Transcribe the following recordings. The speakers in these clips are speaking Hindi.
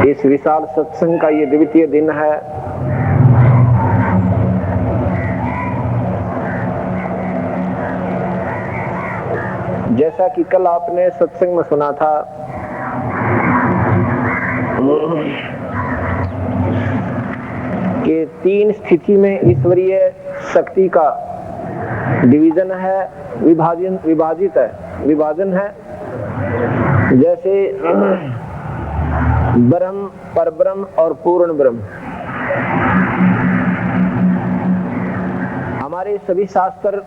इस विशाल सत्संग का ये द्वितीय दिन है। जैसा कि कल आपने सत्संग में सुना था कि 3 स्थिति में ईश्वरीय शक्ति का डिवीजन है, विभाजन है। जैसे ब्रह्म, परब्रह्म और पूर्ण ब्रह्म। हमारे सभी शास्त्र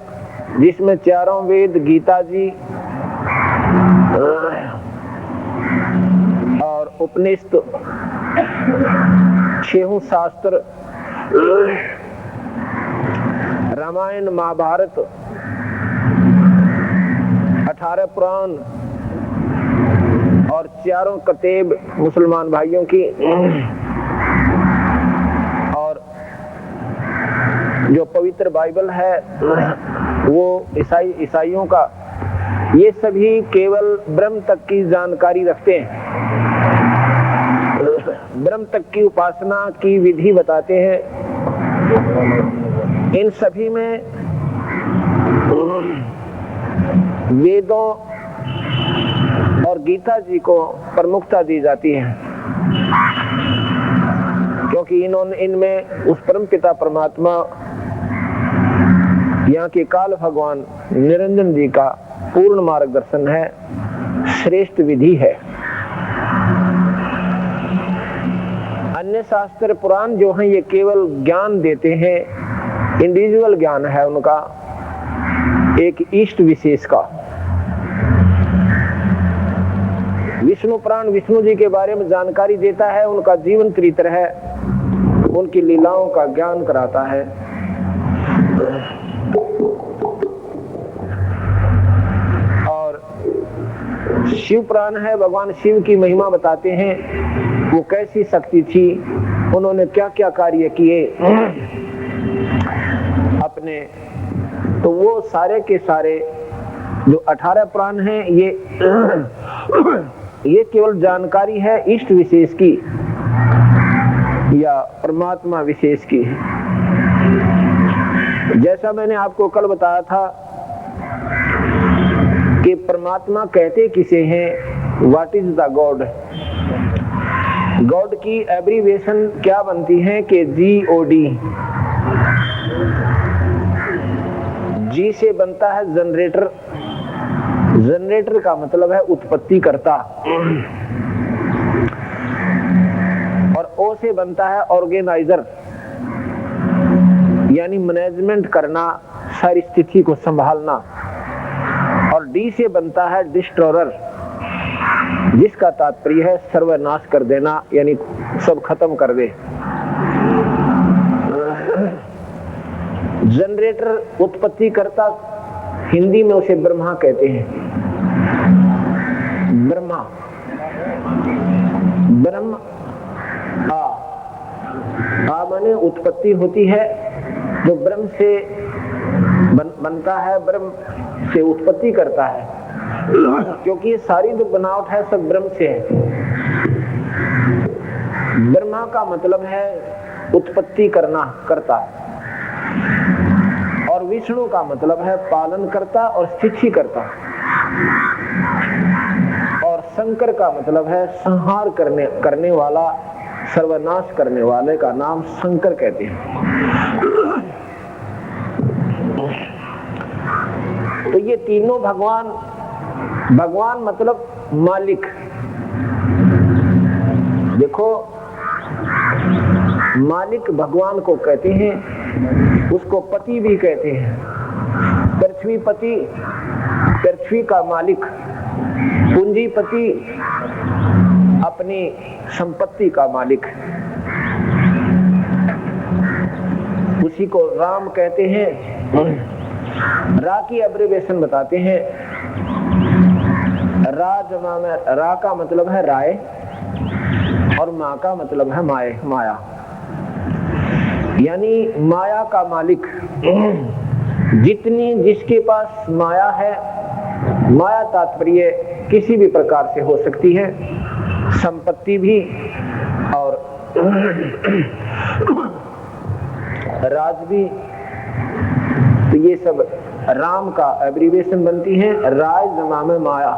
जिसमें चारों वेद, गीता जी और उपनिषद, 6 शास्त्र, रामायण, महाभारत, 18 पुराण और 4 किताब मुसलमान भाइयों की, और जो पवित्र बाइबल है वो ईसाइयों का, ये सभी केवल ब्रह्म तक की जानकारी रखते हैं, ब्रह्म तक की उपासना की विधि बताते हैं। इन सभी में वेदों और गीता जी को प्रमुखता दी जाती है, क्योंकि इनमें उस परम पिता परमात्मा, यहाँ के काल भगवान निरंजन जी का पूर्ण मार्गदर्शन है, श्रेष्ठ विधि है। अन्य शास्त्र पुराण जो हैं ये केवल ज्ञान देते हैं, इंडिविजुअल ज्ञान है उनका, एक इष्ट विशेष का। विष्णु पुराण विष्णु जी के बारे में जानकारी देता है, उनका जीवन चरित्र है, उनकी लीलाओं का ज्ञान कराता है। और शिव पुराण है, भगवान शिव की महिमा बताते हैं, वो कैसी शक्ति थी, उन्होंने क्या क्या कार्य किए अपने। तो वो सारे के सारे जो 18 पुराण हैं ये केवल जानकारी है इष्ट विशेष की या परमात्मा विशेष की। जैसा मैंने आपको कल बताया था कि परमात्मा कहते किसे हैं, what is the God. God की एब्रीविएशन क्या बनती है कि GOD। जी से बनता है जनरेटर, जनरेटर का मतलब है उत्पत्ति करता, और O से बनता है ऑर्गेनाइजर, यानी मैनेजमेंट करना, सारी स्थिति को संभालना, और D से बनता है डिस्ट्रॉयर, जिसका तात्पर्य है सर्वनाश कर देना, यानी सब खत्म कर दे। जनरेटर, उत्पत्ति करता, हिंदी में उसे ब्रह्मा कहते हैं। ब्रह्मा, ब्रह्म आ माने उत्पत्ति होती है, जो ब्रह्म से बनता है, ब्रह्म से उत्पत्ति करता है, क्योंकि सारी जो बनावट है सब ब्रह्म से है। ब्रह्मा का मतलब है उत्पत्ति करना, करता, और विष्णु का मतलब है पालन करता और स्थिति करता, और शंकर का मतलब है संहार करने वाला, सर्वनाश करने वाले का नाम शंकर कहते हैं। तो ये तीनों भगवान मतलब मालिक। देखो, मालिक भगवान को कहते हैं, उसको पति भी कहते हैं। पृथ्वीपति, पृथ्वी का मालिक। पूंजीपति, अपनी संपत्ति का मालिक, उसी को राम कहते हैं। रा की एब्रिविएशन बताते हैं। रा का मतलब है राय, और माँ का मतलब है माया, यानी माया का मालिक। जिसके पास माया है, माया तात्पर्य किसी भी प्रकार से हो सकती है, संपत्ति भी, राज भी, तो ये सब राम का एब्रीविएशन बनती है। राय जमा में माया,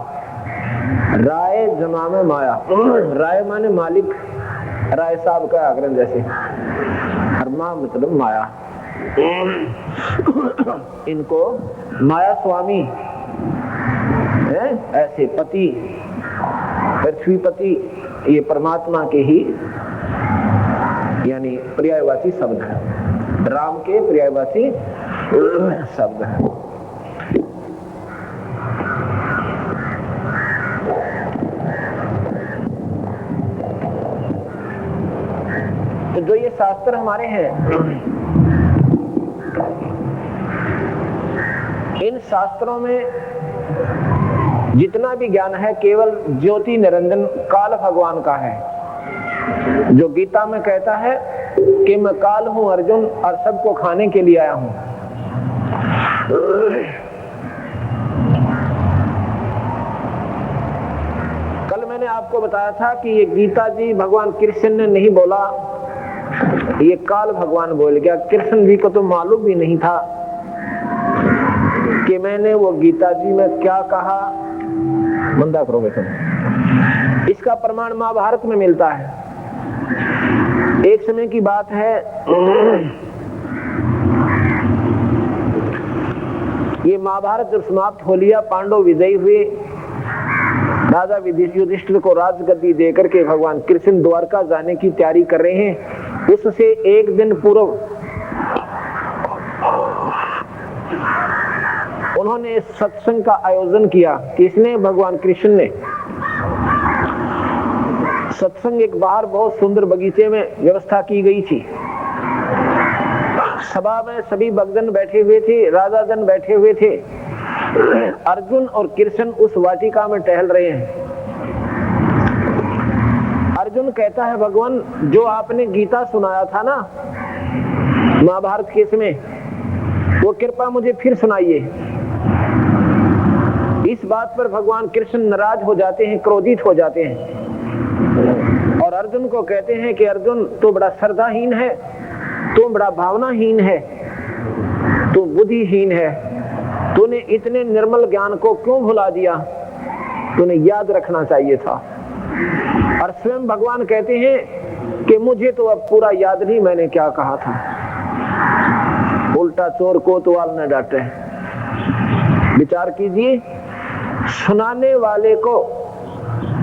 राय जमा में माया। राय माने मालिक, राय साहब का आग्रह जैसे, और मां मतलब माया। इनको माया स्वामी है, ऐसे पति, पृथ्वीपति, ये परमात्मा के ही यानी पर्यायवाची शब्द है, राम के पर्यायवाची शब्द है। तो जो ये शास्त्र हमारे हैं, इन शास्त्रों में जितना भी ज्ञान है केवल ज्योति निरंजन काल भगवान का है। जो गीता में कहता है कि मैं काल हूं अर्जुन और सबको खाने के लिए आया हूं। कल मैंने आपको बताया था कि ये गीता जी भगवान कृष्ण ने नहीं बोला, ये काल भगवान बोल गया। कृष्ण जी को तो मालूम भी नहीं था कि मैंने वो गीता जी में क्या कहा। मंदा करोगे तुम। इसका प्रमाण महाभारत में मिलता है। एक समय की बात है, ये महाभारत जब समाप्त हो लिया, पांडव विजयी हुए, राजा युधिष्ठिर को राजगद्दी देकर के भगवान कृष्ण द्वारका जाने की तैयारी कर रहे हैं। उससे एक दिन पूर्व उन्होंने सत्संग का आयोजन किया। किसने? भगवान कृष्ण ने। सत्संग एक बाहर बहुत सुंदर बगीचे में व्यवस्था की गई थी। सभा में सभी भक्तजन बैठे हुए थे, राजाजन बैठे हुए थे। अर्जुन और कृष्ण उस वाटिका में टहल रहे हैं। अर्जुन कहता है, भगवान जो आपने गीता सुनाया था ना महाभारत के समय, वो कृपा मुझे फिर सुनाइए। इस बात पर भगवान कृष्ण नाराज हो जाते हैं, क्रोधित हो जाते हैं और अर्जुन को कहते हैं कि अर्जुन तू बड़ा श्रद्धाहीन है, तू बड़ा भावनाहीन है, तू बुद्धिहीन है, तूने इतने निर्मल ज्ञान को क्यों भुला दिया? तूने याद रखना चाहिए था। और स्वयं भगवान कहते हैं कि मुझे तो अब पूरा याद नहीं मैंने क्या कहा था। उल्टा चोर कोतवाल न डांटे। विचार कीजिए, सुनाने वाले को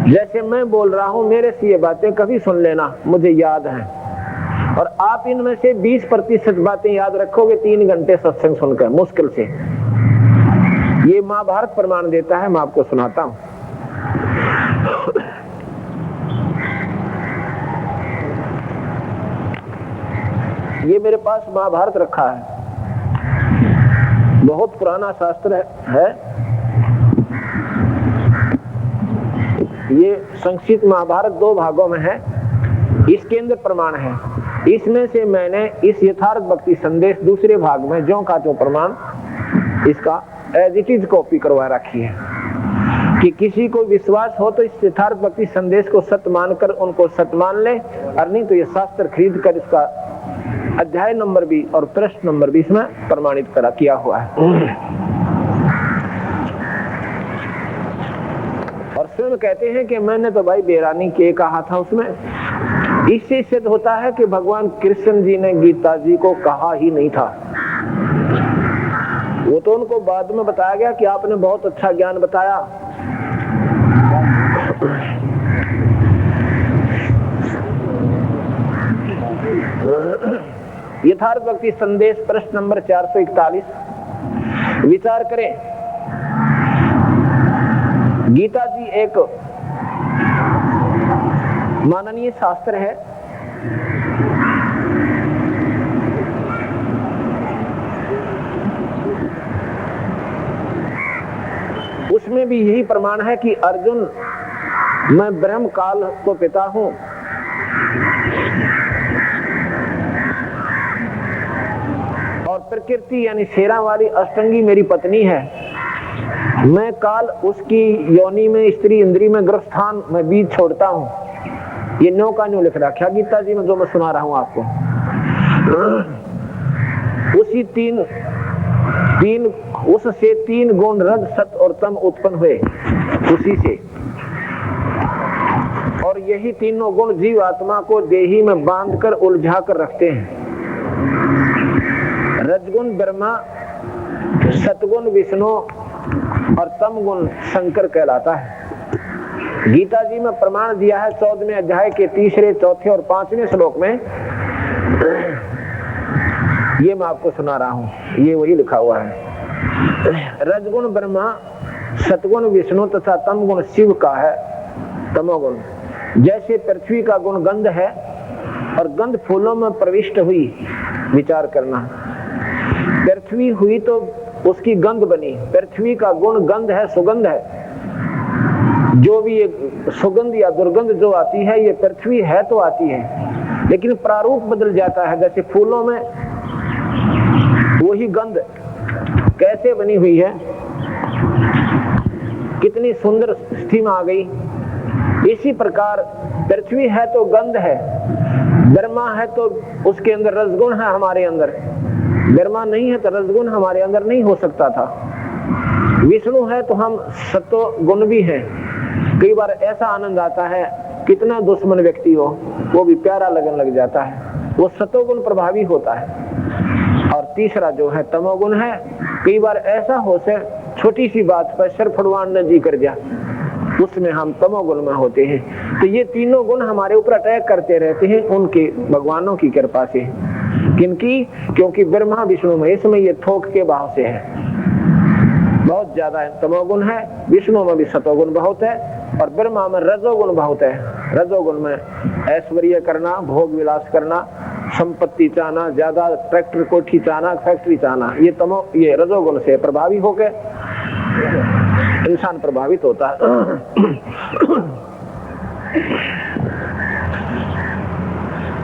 जैसे मैं बोल रहा हूं मेरे से ये बातें कभी सुन लेना, मुझे याद है। और आप इनमें से 20% बातें याद रखोगे 3 घंटे सत्संग सुनकर, मुश्किल से। ये महाभारत प्रमाण देता है, मैं आपको सुनाता हूं। ये मेरे पास महाभारत रखा है, बहुत पुराना शास्त्र है। ये संक्षिप्त महाभारत 2 भागों में है। इसके अंदर प्रमाण है। इसमें से मैंने इस यथार्थ भक्ति संदेश दूसरे भाग में ज्यों का त्यों प्रमाण इसका एज इट इज कॉपी करवा रखी है कि किसी को विश्वास हो तो इस यथार्थ भक्ति संदेश को सत्य मानकर उनको सत्य मान ले, और नहीं तो ये शास्त्र खरीद कर इसका अध्याय नंबर भी और पृष्ठ नंबर भी इसमें प्रमाणित करा किया हुआ है। और स्वयं कहते हैं कि मैंने तो भाई बेरानी के कहा था उसमें। इससे सिद्ध होता है कि भगवान कृष्ण जी ने गीता जी को कहा ही नहीं था। वो तो उनको बाद में बताया गया कि आपने बहुत अच्छा ज्ञान बताया। यथार्थ भक्ति संदेश प्रश्न नंबर 441। विचार करें, गीता जी एक माननीय शास्त्र है। उसमें भी यही प्रमाण है कि अर्जुन मैं ब्रह्म काल को पिता हूं, और प्रकृति यानी शेरा वाली अष्टंगी मेरी पत्नी है। मैं काल उसकी योनि में स्त्री इंद्री में गर्भस्थान में बीज छोड़ता हूं। ये नो का न्यू लिख रखा गीता जी में जो मैं सुना रहा हूं आपको। उसी उससे 3 गुण रज सत और तम उत्पन्न हुए, उसी से। और यही तीनों गुण जीव आत्मा को देही में बांधकर उलझा कर रखते हैं। रजगुण ब्रह्मा, सतगुण विष्णु और तम गुण शंकर कहलाता है। गीता जी में प्रमाण दिया है 14वें अध्याय के 3, 4 और 5वें श्लोक में। ये मैं आपको सुना रहा हूं, ये वही लिखा हुआ है। रजगुण ब्रह्मा, सतगुण विष्णु तथा तम गुण शिव का है। तमोगुण जैसे पृथ्वी का गुण गंध है और गंध फूलों में प्रविष्ट हुई, विचार करना, पृथ्वी हुई तो उसकी गंध बनी। पृथ्वी का गुण गंध है, सुगंध है। जो भी ये सुगंध या दुर्गंध जो आती है, ये पृथ्वी है तो आती है, लेकिन प्रारूप बदल जाता है। जैसे फूलों में वही गंध कैसे बनी हुई है, कितनी सुंदर स्थिति में आ गई। इसी प्रकार पृथ्वी है तो गंध है, ब्रह्मा है तो उसके अंदर रजगुण है, हमारे अंदर ब्रह्मा नहीं है तो रजगुण हमारे अंदर नहीं हो सकता था। विष्णु है तो हम सतो गुण भी हैं। कई बार ऐसा आनंद आता है, कितना दुश्मन व्यक्ति हो वो भी प्यारा लगन लग जाता है, वो सतोगुण प्रभावी होता है। और तीसरा जो है तमोगुण है, कई बार ऐसा हो से छोटी सी बात पर सर फुड़वान न जी कर जा, उसमें हम तमोगुण में होते हैं। तो ये तीनों गुण हमारे ऊपर अटैक करते रहते हैं, उनके भगवानों की कृपा से। किनकी? क्योंकि ब्रह्मा विष्णु महेश में ये थोक के भाव से है, बहुत ज्यादा है तमोगुण है। विष्णु में भी सतोगुण बहुत है और ब्रह्मा में रजोगुण बहुत है। रजोगुण में ऐश्वर्य करना, भोग विलास करना, संपत्ति चाहना, ज्यादा ट्रैक्टर कोठी चाहना, फैक्ट्री चाहना, ये रजोगुण से प्रभावी होकर इंसान प्रभावित होता है।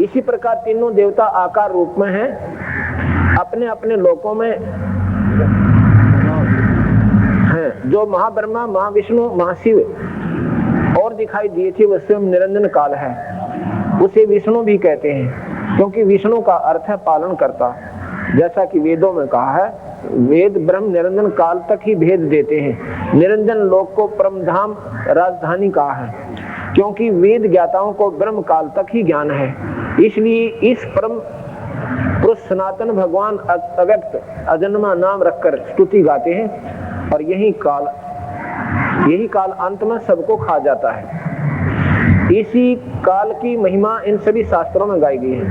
इसी प्रकार तीनों देवता आकार रूप में हैं, अपने अपने लोकों में हैं। जो महाब्रह्मा, महाविष्णु, महाशिव और दिखाई दिए थे वह स्वयं निरंजन काल है। उसे विष्णु भी कहते हैं, क्योंकि विष्णु का अर्थ है पालन करता। जैसा कि वेदों में कहा है, वेद ब्रह्म निरंजन काल तक ही भेद देते हैं। निरंजन लोक को परमधाम राजधानी कहा है, क्योंकि वेद ज्ञाताओं को ब्रह्म काल तक ही ज्ञान है। इसलिए इस परम पुरुष सनातन भगवान अव्यक्त अजन्मा नाम रखकर स्तुति गाते हैं। और यही काल अंत में सबको खा जाता है। इसी काल की महिमा इन सभी शास्त्रों में गाई गई है।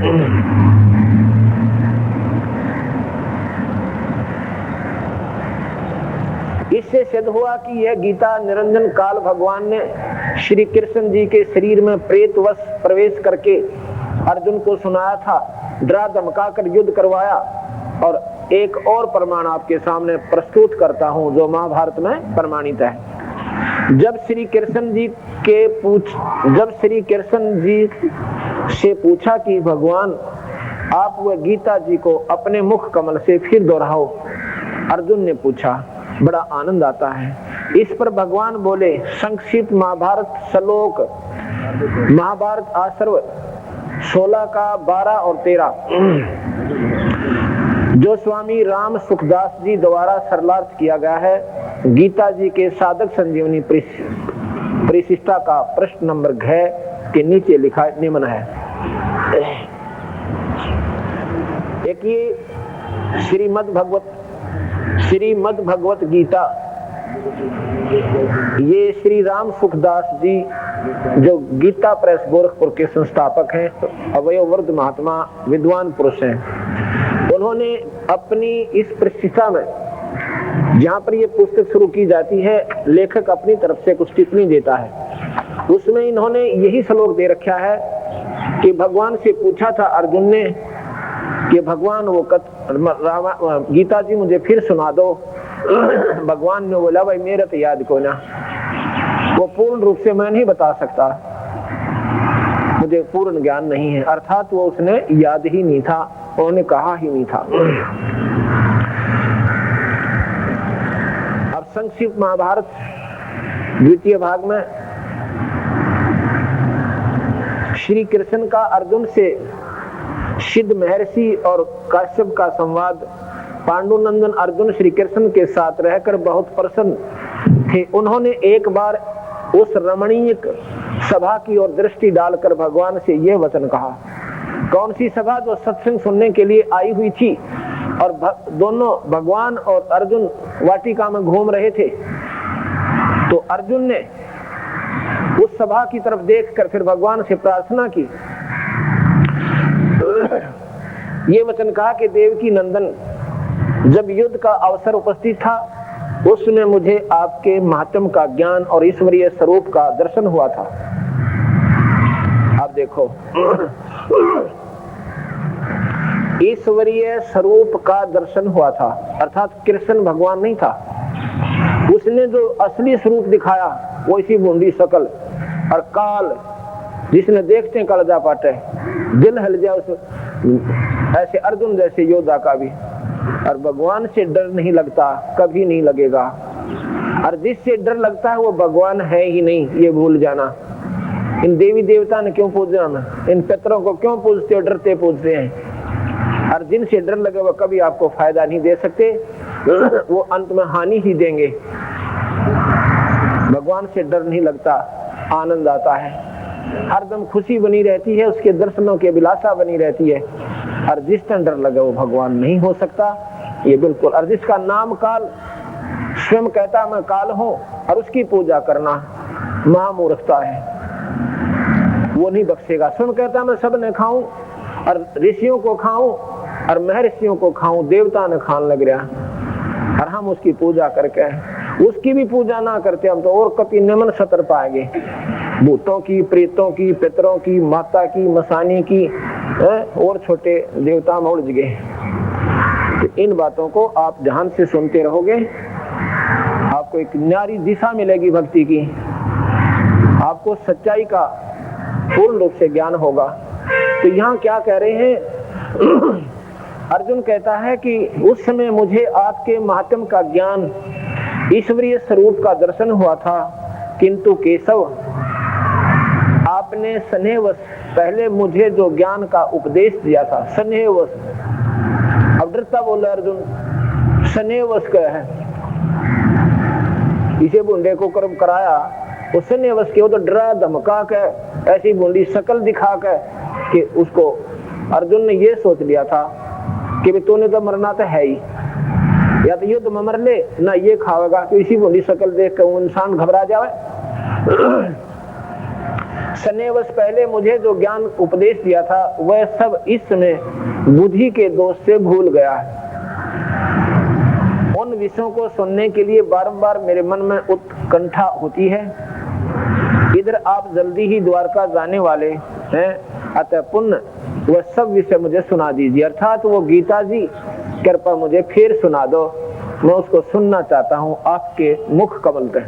इससे सिद्ध हुआ कि यह गीता निरंजन काल भगवान ने श्री कृष्ण जी के शरीर में प्रेतवश प्रवेश करके अर्जुन को सुनाया था, डरा धमका कर युद्ध करवाया। और एक और प्रमाण आपके सामने प्रस्तुत करता हूं जो महाभारत में प्रमाणित है। जब श्री कृष्ण जी से पूछा कि भगवान आप वह गीता जी को अपने मुख कमल से फिर दोहराओ, अर्जुन ने पूछा, बड़ा आनंद आता है। इस पर भगवान बोले, संक्षिप्त महाभारत श्लोक, महाभारत आश्रव 16 का 12 और 13 जो स्वामी राम सुखदास जी द्वारा सरलार्थ किया गया है। गीता जी के साधक संजीवनी परिशिष्टा का प्रश्न नंबर घ के नीचे लिखा निम्न है। एक ये श्रीमद् भगवत गीता, ये श्री राम सुखदास जी जो गीता प्रेस गोरखपुर के संस्थापक हैं, अवयववर्ध महात्मा विद्वान पुरुष हैं। उन्होंने अपनी इस परिशिष्टा में, जहाँ पर ये पुस्तक शुरू की जाती है, लेखक अपनी तरफ से कुछ टिप्पणी देता है। उसमें इन्होंने यही श्लोक दे रखा है कि भगवान से पूछा था अर्जुन ने कि भगवान वो गीता जी मुझे फिर सुना दो। भगवान ने बोला, भाई मेरा तो याद को ना, वो पूर्ण रूप से मैं नहीं बता सकता, मुझे पूर्ण ज्ञान नहीं है। अर्थात वो उसने याद ही नहीं था, उन्होंने कहा ही नहीं था। अब संक्षिप्त महाभारत द्वितीय भाग में श्री कृष्ण का अर्जुन से सिद्ध महर्षि और काश्यप का संवाद, पांडुनंदन अर्जुन श्री कृष्ण के साथ रहकर बहुत प्रसन्न थे। उन्होंने एक बार उस रमणीय सभा की ओर दृष्टि डालकर भगवान से यह वचन कहा। कौन सी सभा? जो सत्संग सुनने के लिए आई हुई थी और दोनों भगवान और अर्जुन वाटिका में घूम रहे थे। तो अर्जुन ने उस सभा की तरफ देखकर फिर भगवान से प्रार्थना की, ये वचन कहा कि देवकी नंदन, जब युद्ध का अवसर उपस्थित था उस समय मुझे आपके महात्म का ज्ञान और ईश्वरीय स्वरूप का दर्शन हुआ था। आप देखो, ईश्वरीय स्वरूप का दर्शन हुआ था, अर्थात कृष्ण भगवान नहीं था। उसने जो असली स्वरूप दिखाया वो इसी बूंदी शकल और काल, जिसने देखते हैं कलजा पाटे, दिल हिल जाए उस, ऐसे अर्जुन जैसे योद्धा का भी। और भगवान से डर नहीं लगता, कभी नहीं लगेगा। और जिससे डर लगता है वो भगवान है ही नहीं, ये भूल जाना। इन देवी देवता ने क्यों पूजना, इन पितरों को क्यों पूजते हो? डरते पूजते हैं। और जिनसे डर लगे वो कभी आपको फायदा नहीं दे सकते, वो अंत में हानि ही देंगे। भगवान से डर नहीं लगता, आनंद आता है, हरदम खुशी बनी रहती है, उसके दर्शनों की अभिलाषा बनी रहती है। और जिस तरह डर लगे वो भगवान नहीं हो सकता, ये बिल्कुल। और जिसका नाम काल, स्वयं कहता मैं काल हूं, और उसकी पूजा करना महामूर्खता है, वो नहीं बख्शेगा। स्वयं कहता मैं सब ने खाऊं और ऋषियों को खाऊं और महर्षियों को खाऊं, देवता ने खान लग रहा, और हम उसकी पूजा करके उसकी भी पूजा ना करते हम तो और कभी निमन सतर पाएंगे। भूतों की, प्रेतों की, पितरों की, माता की, मसानी की और छोटे देवता में उलझ गए। तो इन बातों को आप ध्यान से सुनते रहोगे, आपको एक न्यारी दिशा मिलेगी भक्ति की, आपको सच्चाई का पूर्ण रूप से ज्ञान होगा। तो यहाँ क्या कह रहे हैं? अर्जुन कहता है कि उस समय मुझे आपके महात्म का ज्ञान, ईश्वरीय स्वरूप का दर्शन हुआ था, किंतु केशव आपने स्नेहवश पहले मुझे जो ज्ञान का उपदेश दिया था, स्नेहवश, अब डरता बोला अर्जुन, स्नेहवश क्या है? इसे बूंदे को कर्म कराया, वो स्नेहवश के, वो तो डरा धमका के, ऐसी बूंदी शकल दिखा के कि उसको अर्जुन ने ये सोच लिया था कि तूने तो मरना तो है ही, या तो युद्ध में मर ले ना ये खाएगा। तो इसी बूंदी शकल देख कर वो इंसान घबरा जाए। स्नेहवश पहले मुझे जो ज्ञान उपदेश दिया था वह सब इस समय बुद्धि के दोष से भूल गया है। उन विषयों को सुनने के लिए बारंबार मेरे मन में उत्कंठा होती है। इधर आप जल्दी ही द्वारका जाने वाले हैं, अतः पुण्य वह सब विषय मुझे सुना दीजिए, अर्थात वो गीता जी कृपा मुझे फिर सुना दो, मैं उसको सुनना चाहता हूँ आपके मुख कमल पे।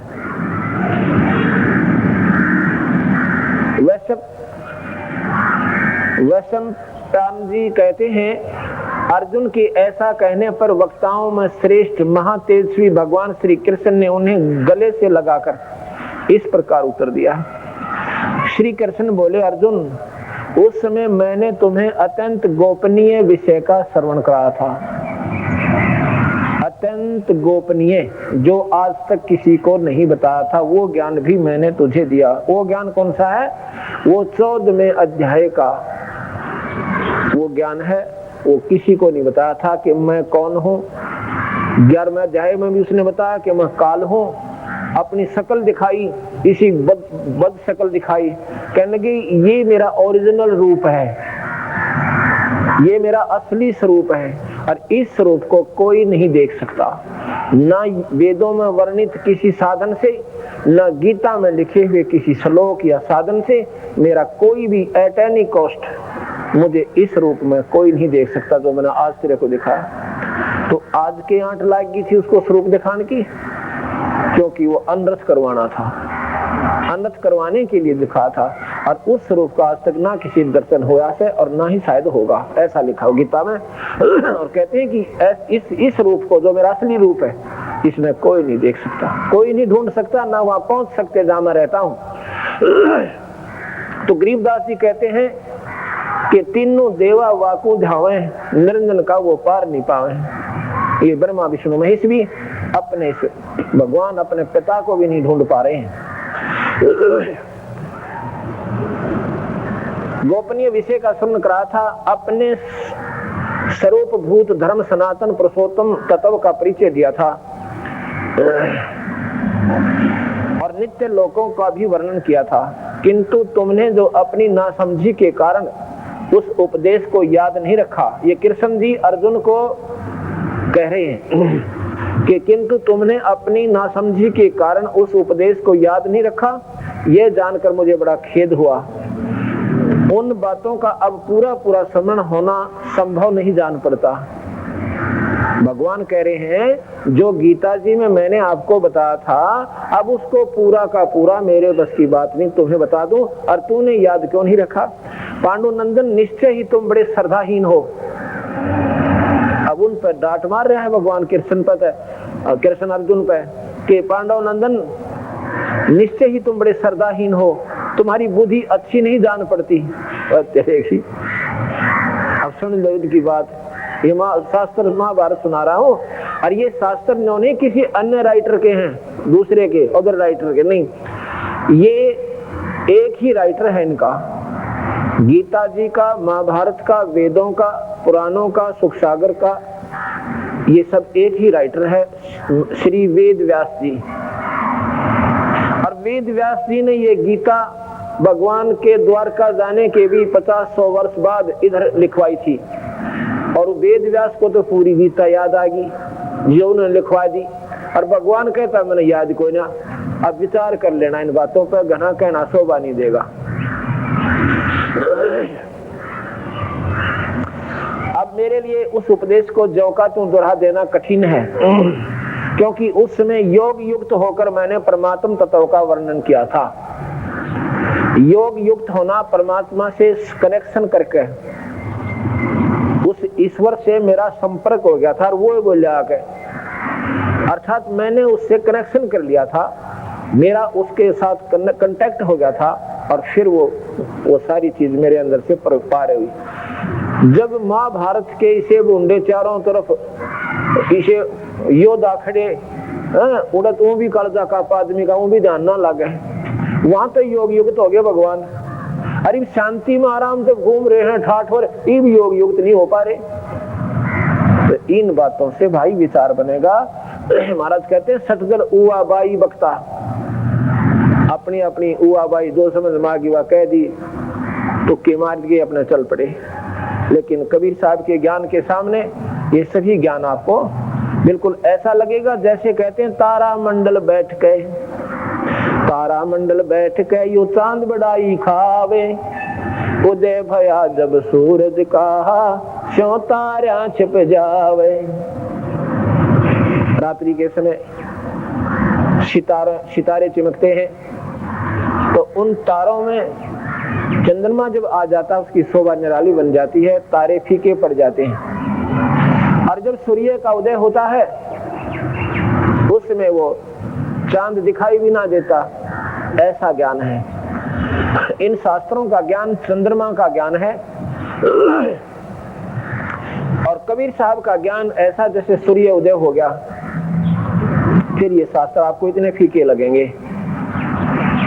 वैशंपायन जी कहते हैं, अर्जुन के ऐसा कहने पर वक्ताओं में श्रेष्ठ महातेजस्वी भगवान श्री कृष्ण ने उन्हें गले से लगाकर इस प्रकार उत्तर दिया। श्री कृष्ण बोले, अर्जुन उस समय मैंने तुम्हें अत्यंत गोपनीय विषय का श्रवण कराया था, अत्यंत गोपनीय, जो आज तक किसी को नहीं बताया था, वो ज्ञान भी मैंने तुझे दिया। वो ज्ञान कौन सा है? वो 14वें अध्याय का वो ज्ञान है, वो किसी को नहीं बताया था कि मैं कौन हूँ। 11वें अध्याय में भी उसने बताया कि मैं काल हूँ, अपनी शकल दिखाई, इसी बद शकल दिखाई, कहने की ये मेरा ओरिजिनल रूप है, ये मेरा असली स्वरूप है, और इस स्वरूप को कोई नहीं देख सकता, ना वेदों में वर्णित किसी साधन से, न गीता में लिखे हुए किसी श्लोक या साधन से। मेरा कोई भी एट एनी कॉस्ट मुझे इस रूप में कोई नहीं देख सकता जो मैंने आज तेरे को दिखाया। तो आज के 8 लाख की थी उसको स्वरूप दिखाने की, क्योंकि वो अनर्थ करवाना था, अनर्थ करवाने के लिए दिखा था, और उस स्वरूप का आज तक ना किसी दर्शन होया से और ना ही शायद होगा, ऐसा लिखा हो गीता में। और कहते हैं कि इस रूप को, जो मेरा असली रूप है, इसमें कोई नहीं देख सकता, कोई नहीं ढूंढ सकता, ना वहां पहुंच सकते जहां मैं रहता हूं। तो गरीबदास जी कहते हैं कि तीनों देवा वाकू धावे, निरंजन का वो पार नहीं पावे। ये ब्रह्मा विष्णु महेश भी अपने भगवान अपने पिता को भी नहीं ढूंढ पा रहे हैं। गोपनीय विषय का स्मरण करा था, अपने स्वरूप भूत धर्म सनातन पुरुषोत्तम तत्व का परिचय दिया था और नित्य लोकों का भी वर्णन किया था। किंतु तुमने जो अपनी नासमझी के कारण उस उपदेश को याद नहीं रखा, ये कृष्ण जी अर्जुन को कह रहे हैं कि किंतु तुमने अपनी नासमझी के कारण उस उपदेश को याद नहीं रखा, यह जानकर मुझे बड़ा खेद हुआ। उन बातों का अब पूरा पूरा स्मरण होना संभव नहीं जान पड़ता। भगवान कह रहे हैं जो गीता जी में मैंने आपको बताया था, अब उसको पूरा का पूरा मेरे बस की बात नहीं, तुम्हें बता दूं और तूने याद क्यों नहीं रखा। पांडुनंदन निश्चय ही तुम बड़े श्रद्धाहीन हो। अब उन पर डांट मार रहा है भगवान कृष्ण पर, कृष्ण अर्जुन पर कि पांडुनंदन निश्चय ही तुम बड़े श्रद्धाहीन हो, तुम्हारी बुद्धि अच्छी नहीं जान पड़ती। अब सुन लो इनकी बात, ये शास्त्र महाभारत सुना रहा हूँ और ये शास्त्र ने किसी अन्य राइटर के हैं, दूसरे के अदर राइटर के नहीं, ये एक ही राइटर है इनका। गीता जी का, महाभारत का, वेदों का, पुराणों का, सुख सागर का, ये सब एक ही राइटर है, श्री वेद व्यास जी। और वेद व्यास जी ने ये गीता भगवान के द्वारका जाने के भी 50-100 वर्ष बाद इधर लिखवाई थी और वेद व्यास को तो पूरी गीता याद आ गई जो उन्होंने लिखवा दी। और भगवान कहता मैंने याद कोई ना, अब विचार कर लेना इन बातों पर, घना कहना शोभा नहीं देगा। अब मेरे लिए उस उपदेश को ज्यों का त्यों दोहरा देना कठिन है, क्योंकि उस समय योग युक्त होकर मैंने परमात्म तत्व का वर्णन किया था। योग युक्त होना, परमात्मा से कनेक्शन करके उस ईश्वर से मेरा संपर्क हो गया था और वो बोले आके, अर्थात मैंने उससे कनेक्शन कर लिया था, मेरा उसके साथ कांटेक्ट हो गया था और फिर वो सारी चीज मेरे अंदर से पार हुई। जब महाभारत के इसे बूंदे चारों तरफ इसे योद्धा खड़े उड़त, वो भी कालजा का आदमी का वो भी ध्यान ना लगे, वहां तो योग युक्त हो गए भगवान। अरे शांति में आराम से घूम रहे हैं, ठाठ हो रहे, ये भी योग युक्त नहीं हो पा रहे। तो इन बातों से भाई विचार बनेगा। महाराज कहते हैं सटगल उआ बाई बख्ता, अपनी अपनी उआ बाई जो समझ मांगी वह कह दी, तुक्के मार के अपने चल पड़े। लेकिन कबीर साहब के ज्ञान के सामने ये सभी ज्ञान आपको बिल्कुल ऐसा लगेगा जैसे कहते हैं तारा मंडल बैठ के, तारा मंडल बैठ के यू चांद बड़ाई खावे, उदय भया जब सूरज का स्यों तारा छिप जावे। रात्रि के समय सितारे चमकते हैं, तो उन तारों में चंद्रमा जब आ जाता है उसकी शोभा निराली बन जाती है, तारे फीके पड़ जाते हैं। और जब सूर्य का उदय होता है उसमें वो चांद दिखाई भी ना देता, ऐसा ज्ञान है। इन शास्त्रों का ज्ञान चंद्रमा का ज्ञान है और कबीर साहब का ज्ञान ऐसा जैसे सूर्य उदय हो गया, फिर ये शास्त्र आपको इतने फीके लगेंगे।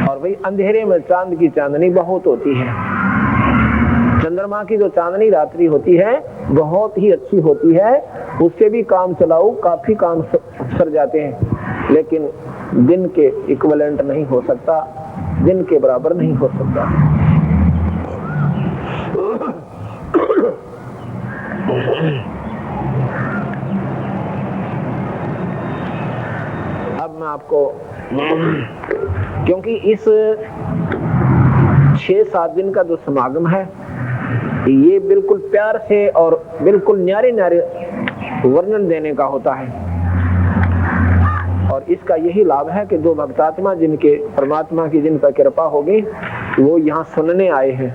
और भाई अंधेरे में चांद की चांदनी बहुत होती है, चंद्रमा की जो चांदनी रात्रि होती है बहुत ही अच्छी होती है, उससे भी काम चलाओ काफी काम सर जाते हैं, लेकिन दिन के इक्विवेलेंट नहीं हो सकता, दिन के बराबर नहीं हो सकता। अब मैं आपको, क्योंकि इस 6-7 दिन का जो समागम है ये बिल्कुल प्यार से और बिल्कुल न्यारे न्यारे वर्णन देने का होता है, और इसका यही लाभ है कि जो भक्तात्मा जिनके परमात्मा की जिन पर कृपा होगी वो यहाँ सुनने आए हैं,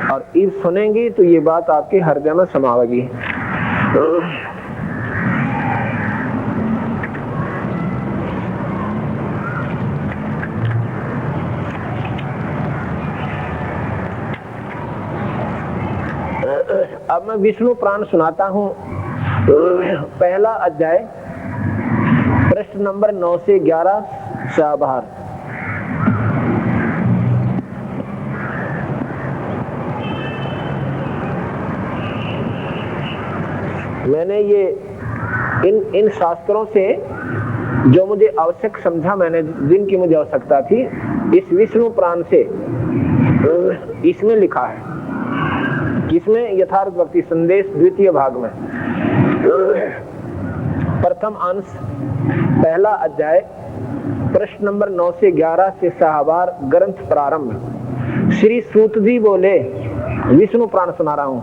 और इस सुनेंगी तो ये बात आपके हृदय में समावेगी। अब मैं विष्णु पुराण सुनाता हूं। पहला अध्याय प्रश्न नंबर 9 से 11 शाबार। मैंने ये इन शास्त्रों से जो मुझे आवश्यक समझा, मैंने जिनकी मुझे आवश्यकता थी, इस विष्णु पुराण से इसमें लिखा है। इसमें यथार्थ भक्ति संदेश द्वितीय भाग में प्रथम अंश पहला अध्याय प्रश्न नंबर 9 से 11 से शाहबार ग्रंथ प्रारंभ। श्री सूत जी बोले, विष्णु पुराण सुना रहा हूं।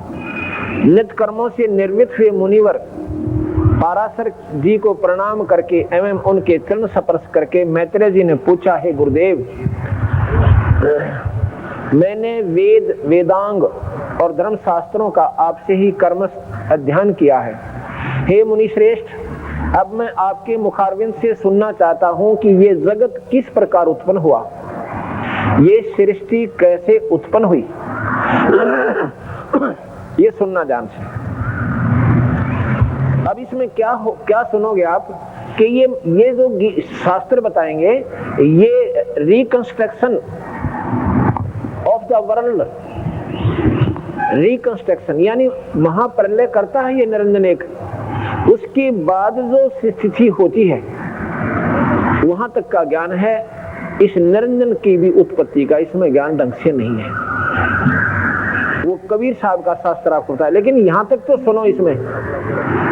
नित्य कर्मों से निर्वृत्त हुए मुनिवर पाराशर जी को प्रणाम करके एवं उनके चरण स्पर्श करके मैत्रेय जी ने पूछा, हे गुरुदेव, मैंने वेदांग और धर्म शास्त्रों का आपसे ही कर्म अध्ययन किया है। हे मुनि श्रेष्ठ, अब मैं आपके मुखारविंद से सुनना चाहता हूं कि ये जगत किस प्रकार उत्पन्न हुआ, ये सृष्टि कैसे उत्पन्न हुई, ये सुनना जान से। अब इसमें क्या सुनोगे आप कि ये जो शास्त्र बताएंगे, ये reconstruction of the world, reconstruction यानी महाप्रलय करता है ये निरंजन एक, उसके बाद जो स्थिति होती है वहां तक का ज्ञान है। इस निरंजन की भी उत्पत्ति का इसमें ज्ञान ढंग से नहीं है। वो कबीर साहब का शास्त्र आपको होता है, लेकिन यहां तक तो सुनो।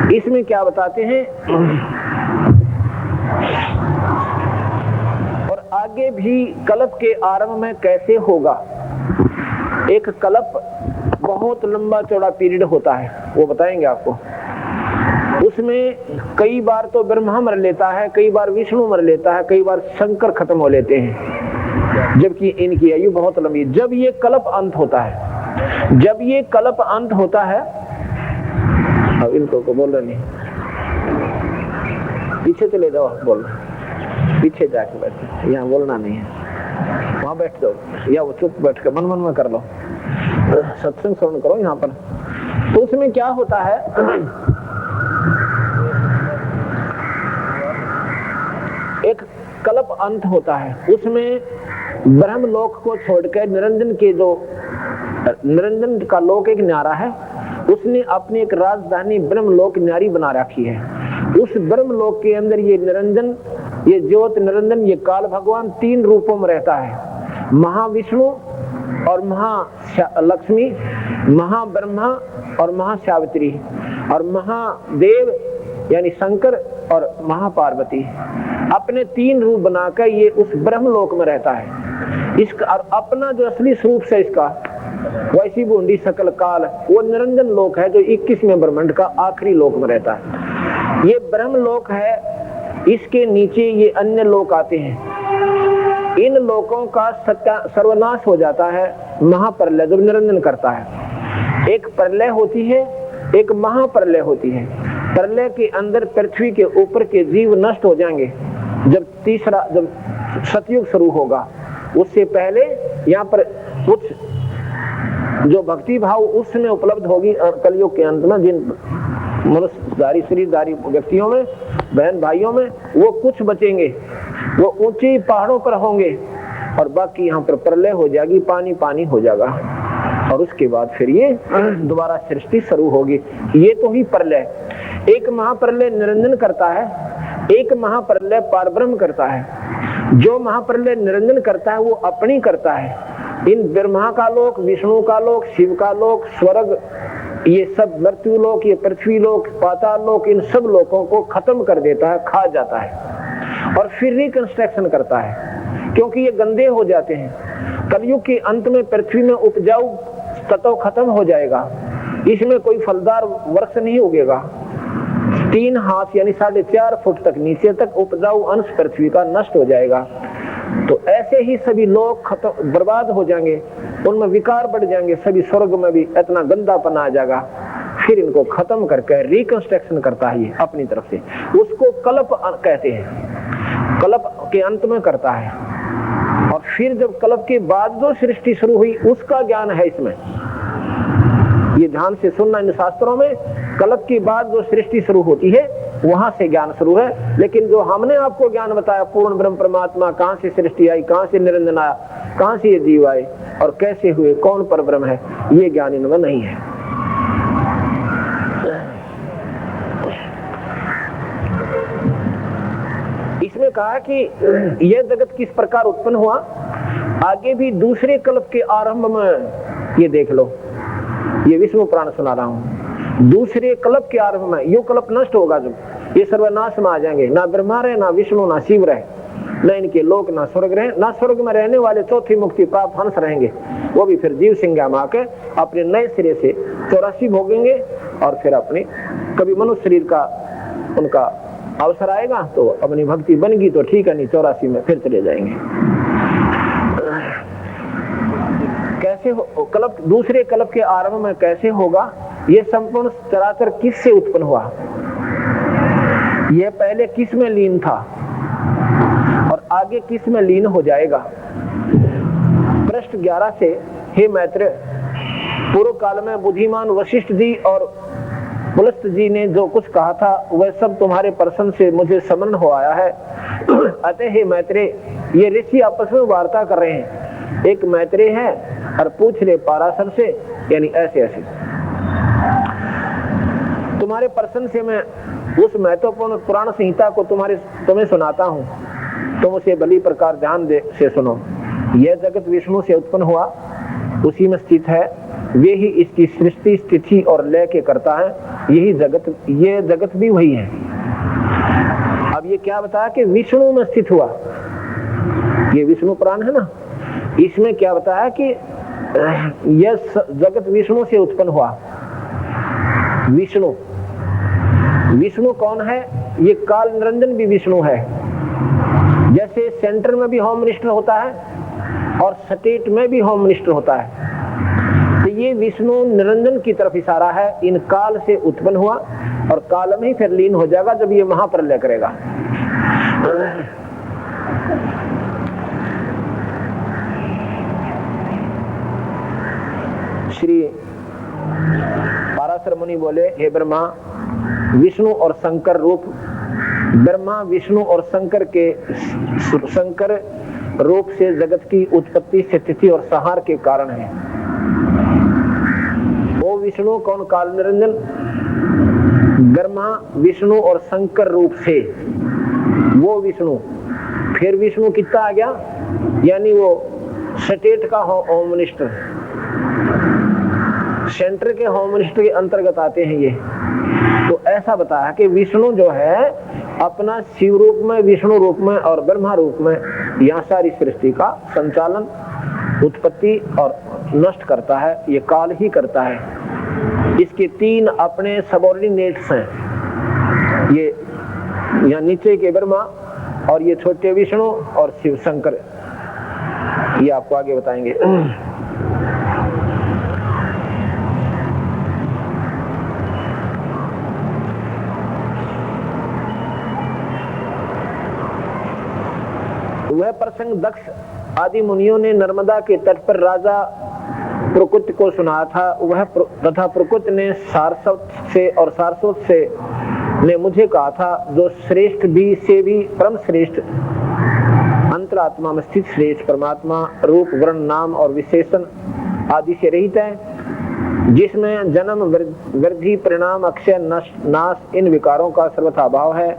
इसमें क्या बताते हैं और आगे भी कल्प के आरंभ में कैसे होगा। एक कल्प बहुत लंबा चौड़ा पीरियड होता है, वो बताएंगे आपको। उसमें कई बार तो ब्रह्मा मर लेता है, कई बार विष्णु मर लेता है, कई बार शंकर खत्म हो लेते हैं, जबकि इनकी आयु बहुत लंबी। जब ये कल्प अंत होता है, जब ये कल्प अंत होता है, अब इनको को बोल रहे नहीं, पीछे चले जाओ, बोल पीछे जाके बैठो, यहाँ बोलना नहीं है, वहां बैठ जाओ या वो चुप बैठ के मन में कर लो, सत्संग श्रवण करो यहाँ पर। तो उसमें क्या होता है, एक कल्प अंत होता है, उसमें ब्रह्मलोक को छोड़कर निरंजन का लोक एक न्यारा है, उसने अपनी एक राजधानी ब्रह्मलोक न्यारी बना रखी है। उस ब्रह्मलोक के अंदर ये निरंजन, ये ज्योत निरंजन, ये काल भगवान 3 रूपों में रहता है, महाविष्णु और महालक्ष्मी, महाब्रह्मा और महासावित्री, और महादेव यानी शंकर और महापार्वती। अपने 3 रूप बनाकर ये उस ब्रह्मलोक में रहता है। इसका और अपना जो असली स्वरूप से इसका वैसी बूंदी सकल काल, वो निरंजन लोक है जो 21वें ब्रह्मांड का आखिरी लोक में रहता है। ये ब्रह्मलोक है, इसके नीचे ये अन्य लोक आते हैं। इन लोकों का सर्वनाश हो जाता है महाप्रलय जब निरंजन करता है। एक प्रलय होती है, एक महाप्रलय होती है। प्रलय के अंदर पृथ्वी के ऊपर के जीव नष्ट हो जाएंगे। जब सतयुग शुरू होगा, उससे पहले यहाँ पर कुछ जो भक्ति भाव उस समय उपलब्ध होगी, और कलयुग के अंत में जिन मनुष्यधारी शरीरधारी व्यक्तियों में, बहन भाइयों में, वो कुछ बचेंगे, वो ऊंचे पहाड़ों पर होंगे, और बाकी यहाँ पर प्रलय हो जाएगी, पानी पानी हो जाएगा, और उसके बाद फिर ये दोबारा सृष्टि शुरू होगी। ये तो ही प्रलय। एक महाप्रलय निरंजन करता है, एक महाप्रलय पारब्रह्म करता है। जो महाप्रलय निरंजन करता है वो अपनी करता है। इन ब्रह्मा का लोक, विष्णु का लोक, शिव का लोक, स्वर्ग, ये सब मृत्यु लोक, ये पृथ्वी लोक, पाताल लोक, इन सब लोकों को खत्म कर देता है, खा जाता है, और फिर रिकंस्ट्रक्शन करता है, क्योंकि ये गंदे हो जाते हैं। कलयुग के अंत में पृथ्वी में उपजाऊ तत्व खत्म हो जाएगा, इसमें कोई फलदार वृक्ष नहीं उगेगा। 3 हाथ यानी 4.5 फुट तक नीचे तक उपजाऊ अंश पृथ्वी का नष्ट हो जाएगा। तो ऐसे ही सभी लोग खत्म बर्बाद हो जाएंगे, उनमें विकार बढ़ जाएंगे, सभी स्वर्ग में भी इतना गंदापन आ जाएगा। फिर इनको खत्म करके रिकंस्ट्रक्शन करता है ये अपनी तरफ से, उसको कल्प कहते हैं, कल्प के अंत में करता है। और फिर जब कल्प के बाद जो सृष्टि शुरू हुई उसका ज्ञान है इसमें। ये ध्यान से सुनना। इन शास्त्रों में कल्प की बात जो सृष्टि शुरू होती है वहां से ज्ञान शुरू है, लेकिन जो हमने आपको ज्ञान बताया पूर्ण ब्रह्म परमात्मा, कहां से सृष्टि आई, कहां से निरंजन आया, कहां से ये जीव आए और कैसे हुए, कौन पर ब्रह्म है, ये ज्ञान इनमें नहीं है। इसमें कहा कि यह जगत किस प्रकार उत्पन्न हुआ, आगे भी दूसरे कल्प के आरंभ में ये देख लो, ये विष्णु पुराण सुना रहा हूं। दूसरे कल्प के आरंभ में यो कल्प नष्ट होगा, जब ये सर्वनाश में आ जाएंगे, ना ब्रह्मा रहे, ना विष्णु, ना शिव रहे, न इनके लोक, ना स्वर्ग रहे, ना स्वर्ग में रहने वाले चौथी मुक्ति प्राप्त हंस रहेंगे, वो भी फिर जीव संज्ञा में आके अपने नए सिरे से 84 भोगेंगे और फिर अपने कभी मनुष्य शरीर का उनका अवसर आएगा तो अपनी भक्ति बनेगी तो ठीक है, नहीं 84 में फिर चले जाएंगे। कैसे कल्प, दूसरे कल्प के आरंभ में कैसे होगा, ये संपूर्ण चराचर किससे उत्पन्न हुआ, यह पहले किस में लीन था और आगे किस में लीन हो जाएगा। पृष्ठ 11 से, हे मैत्रेय, पूर्व काल में बुद्धिमान वशिष्ठ जी और पुलस्त जी ने जो कुछ कहा था वह सब तुम्हारे प्रश्न से मुझे स्मरण हो आया है। अतः हे मैत्रेय, ये ऋषि आपस में वार्ता कर रहे हैं, एक मैत्रेय है और पूछ रहे पाराशर से, यानी ऐसे ऐसे तुम्हारे प्रश्न से मैं उस महत्वपूर्ण पुराण संहिता को तुम्हें सुनाता हूँ, तुम उसे भली प्रकार ध्यान से सुनो। यह जगत विष्णु से उत्पन्न हुआ, उसी में स्थित है, वे ही इसकी सृष्टि स्थिति और लय के करता है, यही जगत, ये जगत भी वही है। अब ये क्या बताया कि विष्णु में स्थित हुआ, ये विष्णु पुराण है ना, इसमें क्या बताया कि यह जगत विष्णु से उत्पन्न हुआ। विष्णु, विष्णु कौन है, ये काल निरंजन भी विष्णु है। जैसे सेंटर में भी होम मिनिस्टर होता है और स्टेट में भी होम मिनिस्टर होता है, तो ये विष्णु निरंजन की तरफ इशारा है। इन काल से उत्पन्न हुआ और काल में ही फिर लीन हो जाएगा जब ये महाप्रलय करेगा। श्री पाराशर मुनि बोले, हे ब्रह्मा, विष्णु और शंकर रूप, ब्रह्मा विष्णु और शंकर रूप से जगत की उत्पत्ति, स्थिति और संहार के कारण है। वो विष्णु कौन, काल निरंजन, ब्रह्मा विष्णु और शंकर रूप से वो विष्णु, फिर विष्णु कितना आ गया, यानी वो स्टेट का होम मिनिस्टर, सेंटर के होम मिनिस्टर के अंतर्गत आते हैं ये। तो ऐसा बताया कि विष्णु जो है अपना शिव रूप में, विष्णु रूप में और ब्रह्मा रूप में यहाँ सारी सृष्टि का संचालन, उत्पत्ति और नष्ट करता है, ये काल ही करता है। इसके 3 अपने सबऑर्डिनेट्स हैं, ये यहाँ नीचे के ब्रह्मा और ये छोटे विष्णु और शिव शंकर, ये आपको आगे बताएंगे। वह प्रसंग दक्ष आदि मुनियों ने नर्मदा के तट पर राजा प्रकुत को सुनाया था। वह तथा प्रकुत ने सारस्वत से और सारस्वत से ने मुझे कहा था, जो श्रेष्ठ भी से भी परम श्रेष्ठ, अंतरात्मा में स्थित श्रेष्ठ परमात्मा, रूप वर्ण नाम और विशेषण आदि से रहित है, जिसमें जन्म वृद्धि परिणाम अक्षय नाश इन विकारों का सर्वथा अभाव है,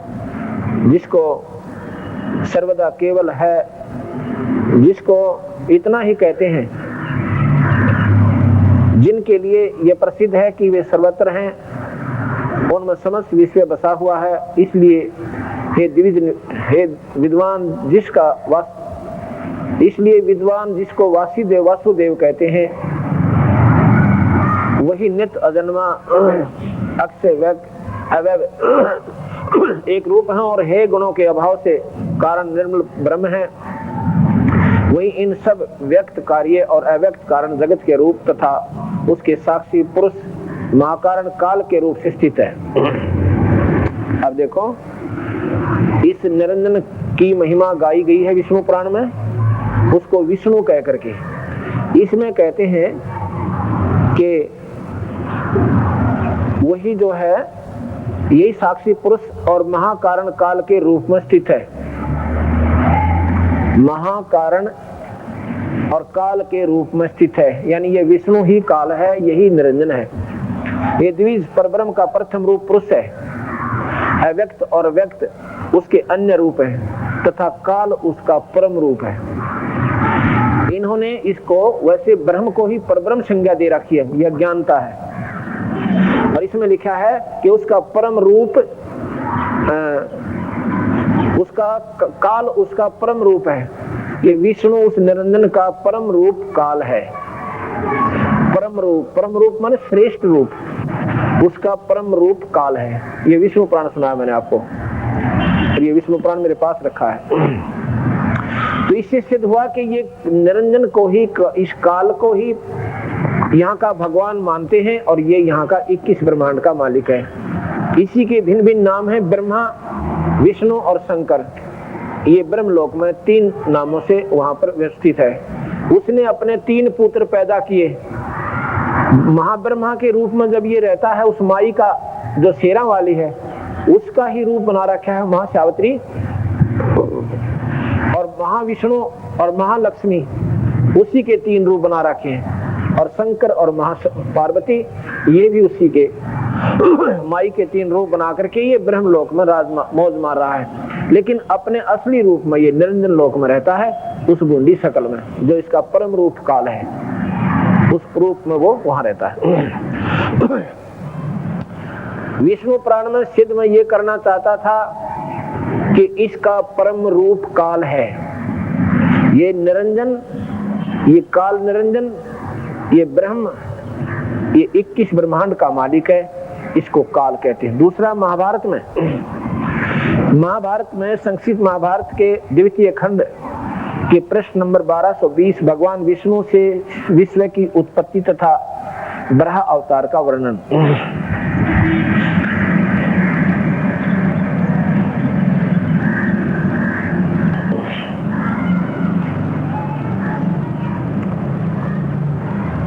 जिसको सर्वदा केवल है, जिसको इतना ही कहते हैं, जिनके लिए यह प्रसिद्ध है कि वे सर्वत्र हैं, उनमें समस्त विश्व बसा हुआ है। इसलिए हे विद्वान जिसको वासुदेव कहते हैं, वही नित्य अजन्मा अक्षय एक रूप है और हे गुणों के अभाव से कारण निर्मल ब्रह्म है। वही इन सब व्यक्त कार्य और अव्यक्त कारण जगत के रूप तथा उसके साक्षी पुरुष महाकारण काल के रूप से स्थित है। अब देखो, इस निरंजन की महिमा गाई गई है विष्णु पुराण में, उसको विष्णु कह करके। इसमें कहते हैं कि वही जो है यही साक्षी पुरुष और महाकारण काल के रूप में स्थित है। महाकारण और काल के रूप में स्थित है, यानी ये विष्णु ही काल है, यही निरंजन है। ये द्विज परब्रह्म का प्रथम रूप पुरुष है, अव्यक्त और व्यक्त उसके अन्य रूप है तथा काल उसका परम रूप है। इन्होंने इसको वैसे ब्रह्म को ही परब्रह्म संज्ञा दे रखी है, यह ज्ञानता है। और इसमें लिखा है कि उसका परम रूप उसका काल उसका परम रूप है। ये विष्णु उस निरंजन का परम रूप काल है। परम रूप माने श्रेष्ठ रूप, उसका परम रूप काल है। ये विष्णु पुराण सुनाया मैंने आपको, और ये विष्णु पुराण मेरे पास रखा है। तो इससे सिद्ध हुआ कि ये निरंजन को ही, इस काल को ही यहाँ का भगवान मानते हैं, और ये यहाँ का 21 ब्रह्मांड का मालिक है। इसी के भिन्न भिन्न नाम है, ब्रह्मा, विष्णु और शंकर। ये ब्रह्मलोक में 3 नामों से वहां पर व्यवस्थित है। उसने अपने 3 पुत्र पैदा किए। महाब्रह्मा के रूप में जब ये रहता है, उस माई का जो शेरा वाली है उसका ही रूप बना रखा है महासावित्री, और महाविष्णु और महालक्ष्मी उसी के 3 रूप बना रखे हैं, और शंकर और महापार्वती ये भी उसी के माई के 3 रूप बना करके ये ब्रह्मलोक में मौज मार रहा है। लेकिन अपने असली रूप में ये निरंजन लोक में रहता है, उस बूंदी शकल में, जो इसका परम रूप काल है, उस रूप में वो वहां रहता है। विष्णु पुराण में सिद्ध में ये करना चाहता था कि इसका परम रूप काल है। ये निरंजन, ये काल निरंजन, ये ब्रह्म, ये 21 ब्रह्मांड का मालिक है, इसको काल कहते हैं। दूसरा महाभारत में संक्षिप्त महाभारत के द्वितीय खंड के प्रश्न नंबर 1220 भगवान विष्णु से विश्व की उत्पत्ति तथा बराह अवतार का वर्णन।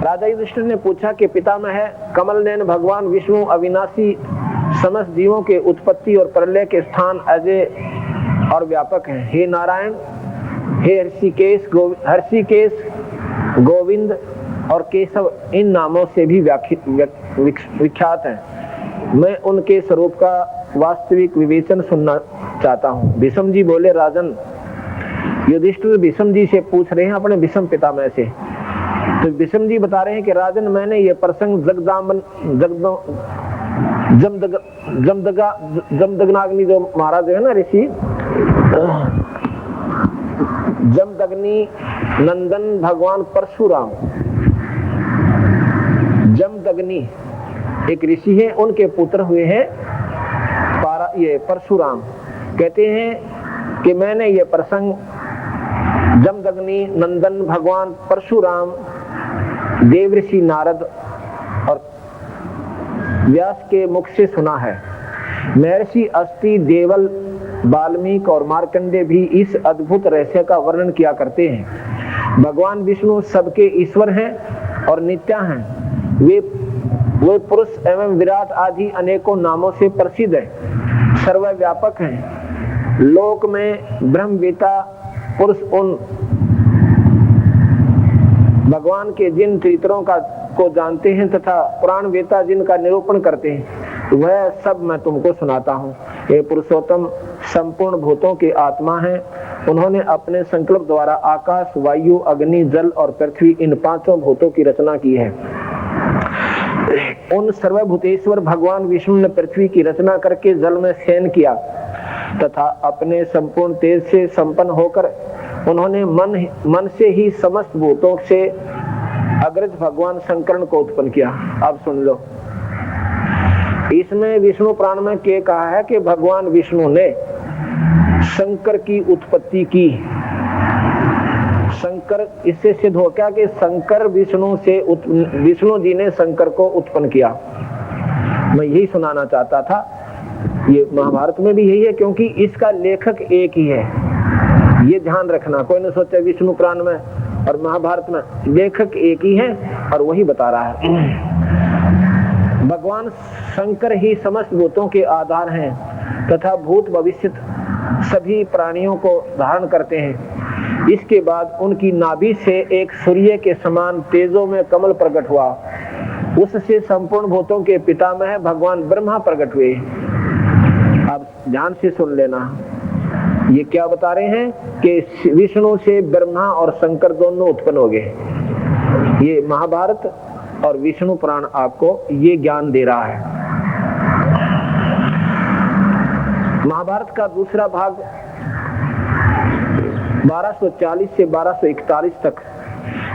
राजा युधिष्ठिर ने पूछा कि पितामह कमल नयन भगवान विष्णु अविनाशी समस्त जीवों के उत्पत्ति और प्रलय के स्थान अजय और व्यापक हैं। हे नारायण, हे हर्षिकेश, गोविंद और केशव इन नामों से भी विख्यात हैं। मैं उनके स्वरूप का वास्तविक विवेचन सुनना चाहता हूँ। भीष्म जी बोले, राजन, युधिष्ठिर भीष्म जी से पूछ रहे हैं अपने भीष्म पितामह से। तो भीष्म जी बता रहे हैं कि राजन, मैंने ये प्रसंग जमदग्नि जो महाराज है ना ऋषि, जमदग्नि नंदन भगवान परशुराम, जमदग्नि एक ऋषि है, उनके पुत्र हुए हैं ये परशुराम। कहते हैं कि मैंने ये प्रसंग जमदग्नि नंदन भगवान परशुराम, देवऋषि नारद और व्यास के मुख से सुना है। महर्षि अस्ति, देवल, वाल्मीकि और मार्कंडे भी इस अद्भुत रहस्य का वर्णन किया करते हैं। भगवान विष्णु सबके ईश्वर हैं और नित्य हैं। वे पुरुष एवं विराट आदि अनेकों नामों से प्रसिद्ध हैं, सर्वव्यापक हैं। लोक में ब्रह्मवेता पुरुष उन भगवान के जिन चरित्रों को जानते हैं तथा पुराण वेता जिनका निरूपण करते हैं, वह सब मैं तुमको सुनाता हूँ। ये पुरुषोत्तम संपूर्ण भूतों के आत्मा हैं। उन्होंने अपने संकल्प द्वारा आकाश, वायु, अग्नि, जल और पृथ्वी इन 5 भूतों की रचना की है। उन सर्वभूतेश्वर भगवान विष्णु ने पृथ्वी की रचना करके जल में शयन किया तथा अपने संपूर्ण तेज से संपन्न होकर उन्होंने मन से ही समस्त भूतों से अग्रज भगवान शंकर को उत्पन्न किया। अब सुन लो, इसमें विष्णु पुराण में क्या कहा है कि भगवान विष्णु ने शंकर की उत्पत्ति की। शंकर, इससे सिद्ध हो क्या कि शंकर विष्णु जी ने शंकर को उत्पन्न किया। मैं यही सुनाना चाहता था। ये महाभारत में भी यही है, क्योंकि इसका लेखक एक ही है, ये ध्यान रखना। कोई न सोचे विष्णु पुराण में और महाभारत में लेखक एक ही है और वही बता रहा है। भगवान शंकर ही समस्त भूतों के आधार हैं तथा भूत भविष्य सभी प्राणियों को धारण करते हैं। इसके बाद उनकी नाभि से एक सूर्य के समान तेजो में कमल प्रकट हुआ। उससे संपूर्ण भूतों के पितामह भगवान ब्रह्मा प्रकट हुए। अब ध्यान से सुन लेना, ये क्या बता रहे हैं कि विष्णु से ब्रह्मा और शंकर दोनों उत्पन्न हो गए। ये महाभारत और विष्णु पुराण आपको ये ज्ञान दे रहा है। महाभारत का दूसरा भाग 1240 से 1241 तक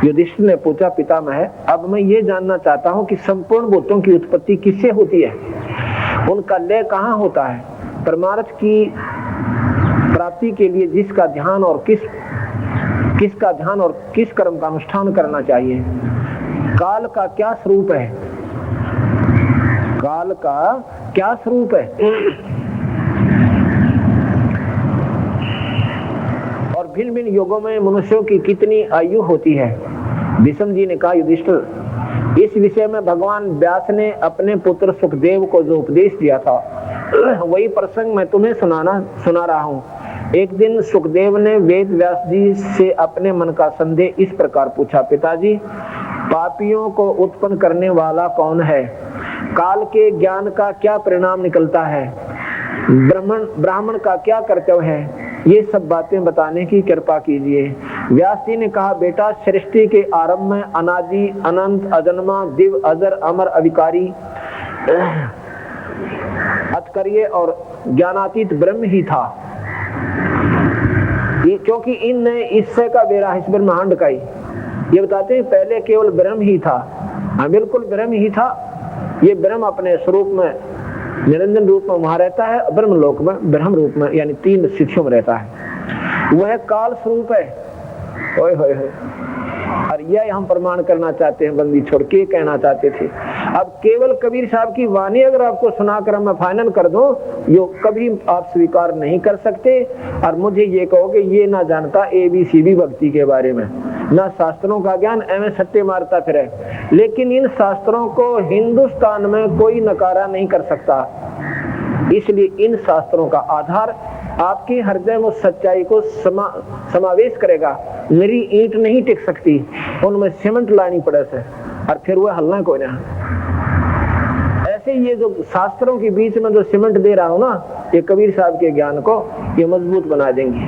युधिष्ठिर ने पूछा, पितामह अब मैं ये जानना चाहता हूँ कि संपूर्ण भूतों की उत्पत्ति किससे होती है, उनका लय कहाँ होता है, परमार्थ की प्राप्ति के लिए जिसका ध्यान और किसका ध्यान और किस कर्म का अनुष्ठान करना चाहिए, काल का क्या स्वरूप है, काल का क्या स्वरूप है, और भिन्न भिन्न युगों में मनुष्यों की कितनी आयु होती है। भीष्म जी ने कहा, युधिष्ठिर इस विषय में भगवान व्यास ने अपने पुत्र सुखदेव को जो उपदेश दिया था वही प्रसंग मैं तुम्हें सुना रहा हूँ। एक दिन सुखदेव ने वेद व्यास जी से अपने मन का संदेह इस प्रकार पूछा, पिताजी पापियों को उत्पन्न करने वाला कौन है, काल के ज्ञान का क्या परिणाम निकलता है, ब्राह्मण का क्या कर्तव्य है, ये सब बातें बताने की कृपा कीजिए। व्यास जी ने कहा, बेटा सृष्टि के आरंभ में अनादि अनंत अजन्मा दिव्य अजर अमर अविकारी अतकर्य और ज्ञानातीत ब्रह्म ही था। क्योंकि इन इससे का बेरा इस ब्रह्मांड का ही ये बताते हैं, पहले केवल ब्रह्म ही था। हाँ बिल्कुल ब्रह्म ही था। ये ब्रह्म अपने स्वरूप में निरंजन रूप में वहां रहता है, ब्रह्म लोक में ब्रह्म रूप में यानी तीन स्थितियों में रहता है। वह काल स्वरूप है। ओए होए होए, और यह हम प्रमाण करना चाहते हैं, बंदी छोड़ के कहना चाहते थे। अब केवल कबीर साहब की वाणी अगर आपको सुनाकर मैं फाइनल कर दूं, यो कभी आप स्वीकार नहीं कर सकते। और मुझे ये कहोगे ये ना जानता ABCD भक्ति के बारे में, ना शास्त्रों का ज्ञान, एवं सत्य मारता फिरे। लेकिन इन शास्त्रों को हिंदुस्तान में कोई नकारा नहीं कर सकता। इसलिए इन शास्त्रों का आधार आपके हृदय में सच्चाई को समावेश करेगा। मेरी ईंट नहीं टिक सकती, उनमें सीमेंट लानी पड़े से, और फिर वह हलना कोई ना। ऐसे ये जो शास्त्रों के बीच में जो सीमेंट दे रहा हूं ना, ये कबीर साहब के ज्ञान को ये मजबूत बना देंगे।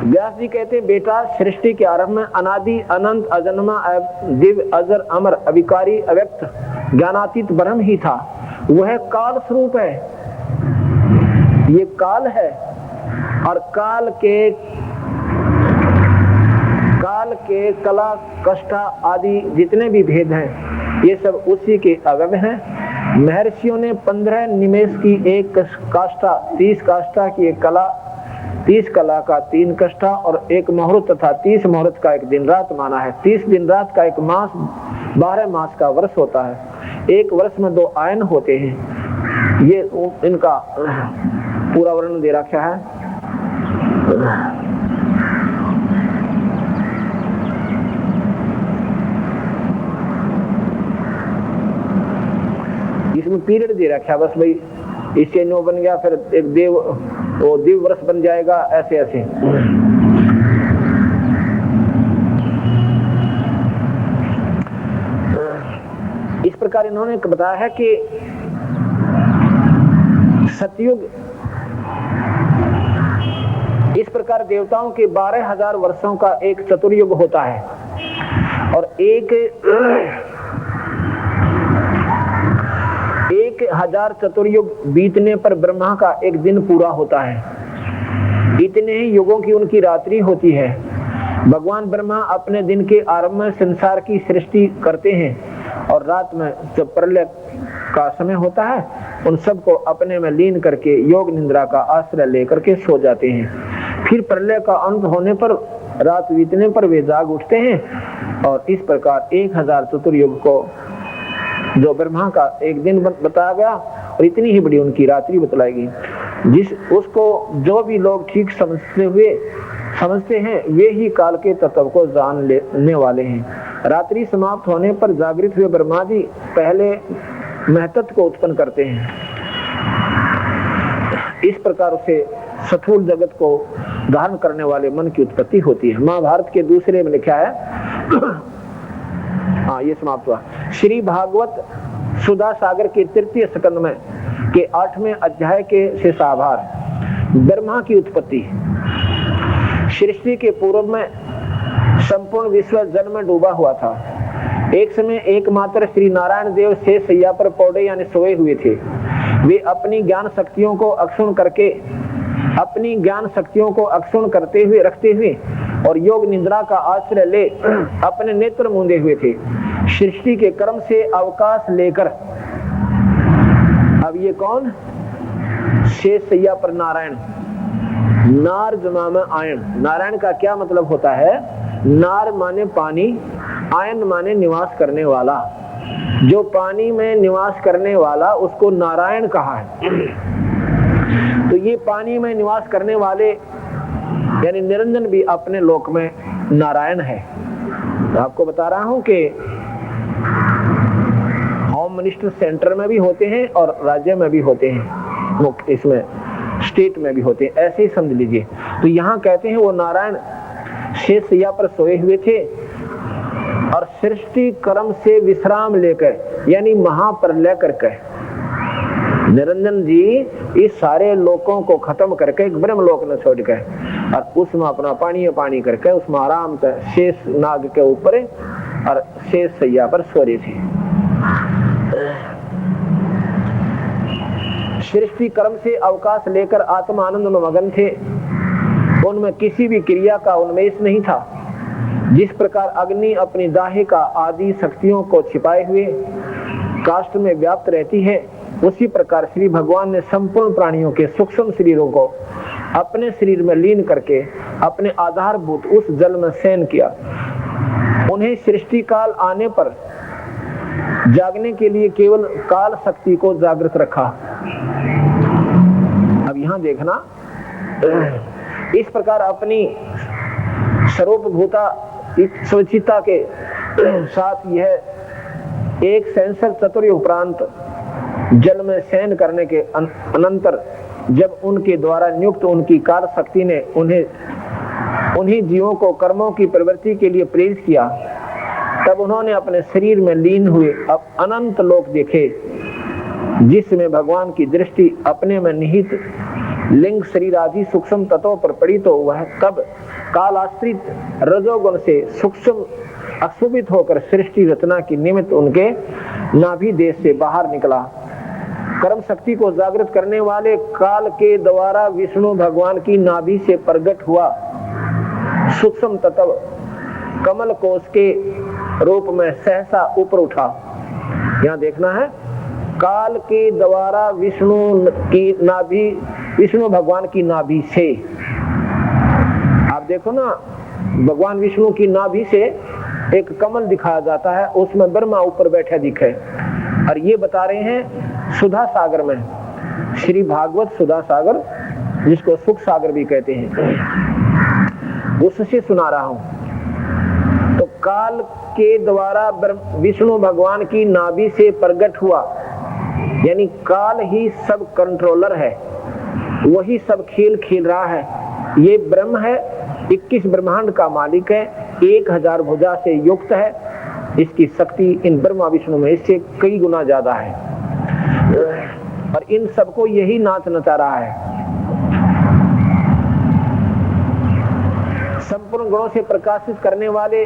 व्यास जी कहते हैं, बेटा सृष्टि के आरंभ में अनादि अनंत अजन्मा दिव्य अजर अमर अविकारी अव्यक्त ज्ञानातीत ब्रह्म ही था। वह काल स्वरूप है। ये काल है, और काल के कला कष्टा आदि जितने भी भेद हैं ये सब उसी के अवयव हैं। महर्षियों ने 15 निमेष की एक काष्ठा, 30 काष्ठा की एक कला, 30 कला का 3 कष्ठा और एक मुहूर्त तथा 30 मुहूर्त का एक दिन रात माना है। 30 दिन रात का एक मास 12 मास का वर्ष होता है। एक वर्ष में 2 आयन होते हैं। ये इनका पूरा वर्णन दे रखा है। इसमें पीरियड दे रखा है, बस भाई इससे 9 बन गया, फिर एक दिव्य वर्ष बन जाएगा, ऐसे ऐसे। इस प्रकार इन्होंने बताया है कि सतयुग इस प्रकार देवताओं के 12,000 वर्षों का एक चतुर्युग होता है, और 1,000 चतुर्युग बीतने पर ब्रह्मा का एक दिन पूरा होता है। इतने ही युगों की उनकी रात्रि होती है। भगवान ब्रह्मा अपने दिन के आरंभ में संसार की सृष्टि करते हैं, और रात में जब प्रलय का समय होता है उन सबको अपने में लीन करके योग निद्रा का आश्रय लेकर के सो जाते हैं। फिर प्रलय का अंत होने पर, रात बीतने पर वे जाग उठते हैं, और इस प्रकार 1,000 चतुर्युग को जो ब्रह्मा का एक दिन बताया गया, और इतनी ही बड़ी उनकी रात्रि बतलाई गई, जिस उसको जो भी लोग ठीक समझते हुए समझते हैं वे ही काल के तत्व को जान लेने वाले हैं। रात्रि समाप्त होने पर जागृत हुए ब्रह्मा जी पहले महतत्व को उत्पन्न करते हैं। इस प्रकार से स्थूल जगत को धारण करने वाले मन की उत्पत्ति होती है। महाभारत के दूसरे में लिखा है, हाँ ये समाप्त हुआ। श्री भागवत सुधा सागर के तृतीय स्कंद में के 8वें अध्याय के शेषाभार ब्रह्मा की उत्पत्ति। सृष्टि के पूर्व में संपूर्ण विश्व जल में डूबा हुआ था। एक समय एकमात्र श्री नारायण देव शेष शैया पर पौड़े यानी सोए हुए थे। वे अपनी ज्ञान शक्तियों को अक्षुण्ण करते हुए रखते हुए और योग निद्रा का आश्रय ले अपने नेत्र मूंदे हुए थे। सृष्टि के क्रम से अवकाश लेकर, अब ये कौन? शेष शैया पर नारायण, नार जमा में आयन। नारायण का क्या मतलब होता है? नार माने पानी, आयन माने निवास करने वाला। जो पानी में निवास करने वाला उसको नारायण कहा है। तो ये पानी में निवास करने वाले यानी निरंजन भी अपने लोक में नारायण है। तो आपको बता रहा हूं कि होम मिनिस्टर सेंटर में भी होते हैं और राज्य में भी होते हैं, इसमें स्टेट में भी होते हैं, ऐसे ही समझ लीजिए। तो यहाँ कहते हैं वो नारायण शेष शैया पर सोए हुए थे और सृष्टि क्रम से विश्राम लेकर यानी महाप्रलय करके निरंजन जी इस सारे लोकों को खत्म करके एक ब्रह्म लोक में छोड़ के और उसमें अपना पानी करके उसमें आराम से शेष नाग के ऊपर और शेष शैया पर सो रहे थे। सृष्टि कर्म से अवकाश लेकर आत्मा आनंद में मगन थे। उनमें किसी भी क्रिया का उन्मेष नहीं था। जिस प्रकार अग्नि अपनी दाहिका आदि शक्तियों को छिपाए हुए काष्ठ में व्याप्त रहती है, उसी प्रकार श्री भगवान ने संपूर्ण प्राणियों के सूक्ष्म शरीरों को अपने शरीर में लीन करके अपने आधारभूत उस जल में शयन किया। उन्हें सृष्टि काल आने पर जागने के लिए केवल काल शक्ति को जागृत रखा। अब यहां देखना, इस प्रकार अपनी सर्वभूता स्वचिता के साथ यह एक सेंसर चतुर्युग उपरांत जल में शयन करने के अनंतर जब उनके द्वारा नियुक्त उनकी काल शक्ति ने उन्हीं जीवों को कर्मों की प्रवृत्ति के लिए प्रेरित किया, तब उन्होंने अपने शरीर में लीन हुए अब अनंत लोक देखे, जिसमें भगवान की दृष्टि अपने में निहित लिंग शरीर आदि सूक्ष्म तत्वों पर पड़ी, तो वह तब कालाश्रित रजोगुण से सूक्ष्म अशुभित होकर सृष्टि रचना की निमित्त उनके नाभि देश से बाहर निकला। कर्म शक्ति को जागृत करने वाले काल के द्वारा विष्णु भगवान की नाभि से प्रकट हुआ सूक्ष्म तत्व कमल कोश के रूप में सहसा ऊपर उठा। यहाँ देखना है, काल के द्वारा विष्णु भगवान की नाभि से, आप देखो ना, भगवान विष्णु की नाभि से एक कमल दिखाया जाता है, उसमें ब्रह्मा ऊपर बैठा दिखे। और ये बता रहे हैं सुधा सागर में, श्री भागवत सुधा सागर जिसको सुख सागर भी कहते हैं, उससे सुना रहा हूं। तो काल के द्वारा विष्णु भगवान की नाभि से प्रकट हुआ, यानी काल ही सब कंट्रोलर है, वही सब खेल खेल रहा है। ये ब्रह्म है, 21 ब्रह्मांड का मालिक है, 1000 भुजा से युक्त है। इसकी शक्ति इन ब्रह्मा विष्णु में इससे कई गुना ज्यादा है और इन सबको यही नाच नचा रहा है। संपूर्ण गुणों से प्रकाशित करने वाले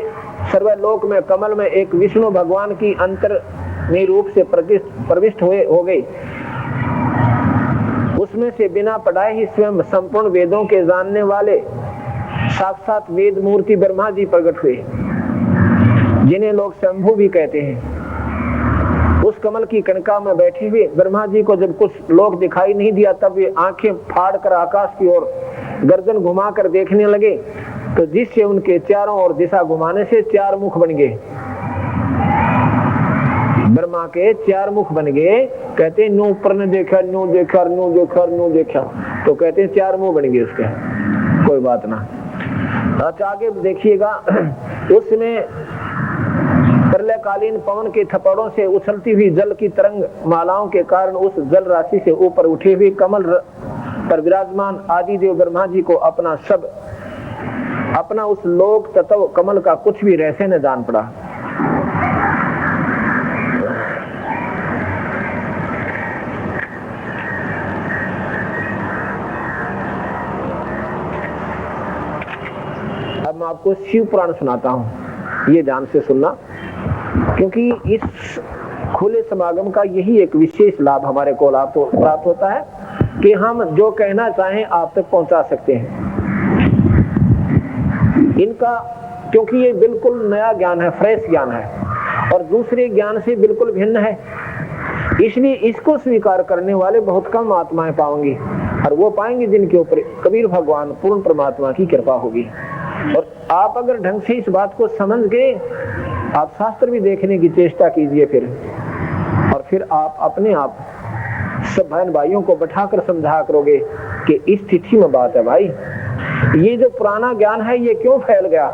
सर्वलोक में कमल में एक विष्णु भगवान की अंतर में रूप से प्रविष्ट हो गई। उसमें से बिना पढ़ाए ही स्वयं संपूर्ण वेदों के जानने वाले साक्षात वेद मूर्ति ब्रह्मा जी प्रकट हुए, जिन्हें लोग शंभु भी कहते हैं। उस कमल की कणका में बैठे हुए ब्रह्मा जी को जब कुछ लोग दिखाई नहीं दिया, तब वे आंखें फाड़ कर आकाश की ओर गर्दन घुमाकर देखने लगे, तो जिससे उनके चारों ओर दिशा घुमाने से 4 मुख बन गए। ब्रह्मा के 4 मुख बन गए। कहते नो ऊपर ने देखा, नो देखा, नो देखा, नो देखा, तो कहते 4 मुंह बन गए उसके। कोई बात ना, अच्छा आगे देखिएगा, उसमें प्रलयकालीन पवन के थप्पड़ों से उछलती हुई जल की तरंग मालाओं के कारण उस जल राशि से ऊपर उठे हुए कमल पर विराजमान आदिदेव ब्रह्मा जी को अपना उस लोक तत्व कमल का कुछ भी रहस्य न जान पड़ा। अब मैं आपको शिव पुराण सुनाता हूं, ये ध्यान से सुनना, क्योंकि इस खुले समागम का यही एक विशेष लाभ हमारे को प्राप्त होता है कि हम जो कहना चाहें आप तक पहुंचा सकते हैं इनका, क्योंकि ये बिल्कुल नया ज्ञान है, फ्रेश ज्ञान है और दूसरे ज्ञान से बिल्कुल भिन्न है, इसलिए इसको स्वीकार करने वाले बहुत कम आत्माएं पाएंगी, और वो पाएंगे जिनके ऊपर कबीर भगवान पूर्ण परमात्मा की कृपा होगी। और आप अगर ढंग से इस बात को समझ गए, आप शास्त्र भी देखने की चेष्टा कीजिए फिर, और फिर आप अपने आप सब बहन भाइयों को बैठाकर समझा करोगे कि इस तिथि में बात है भाई, ये जो पुराना ज्ञान है ये क्यों फैल गया।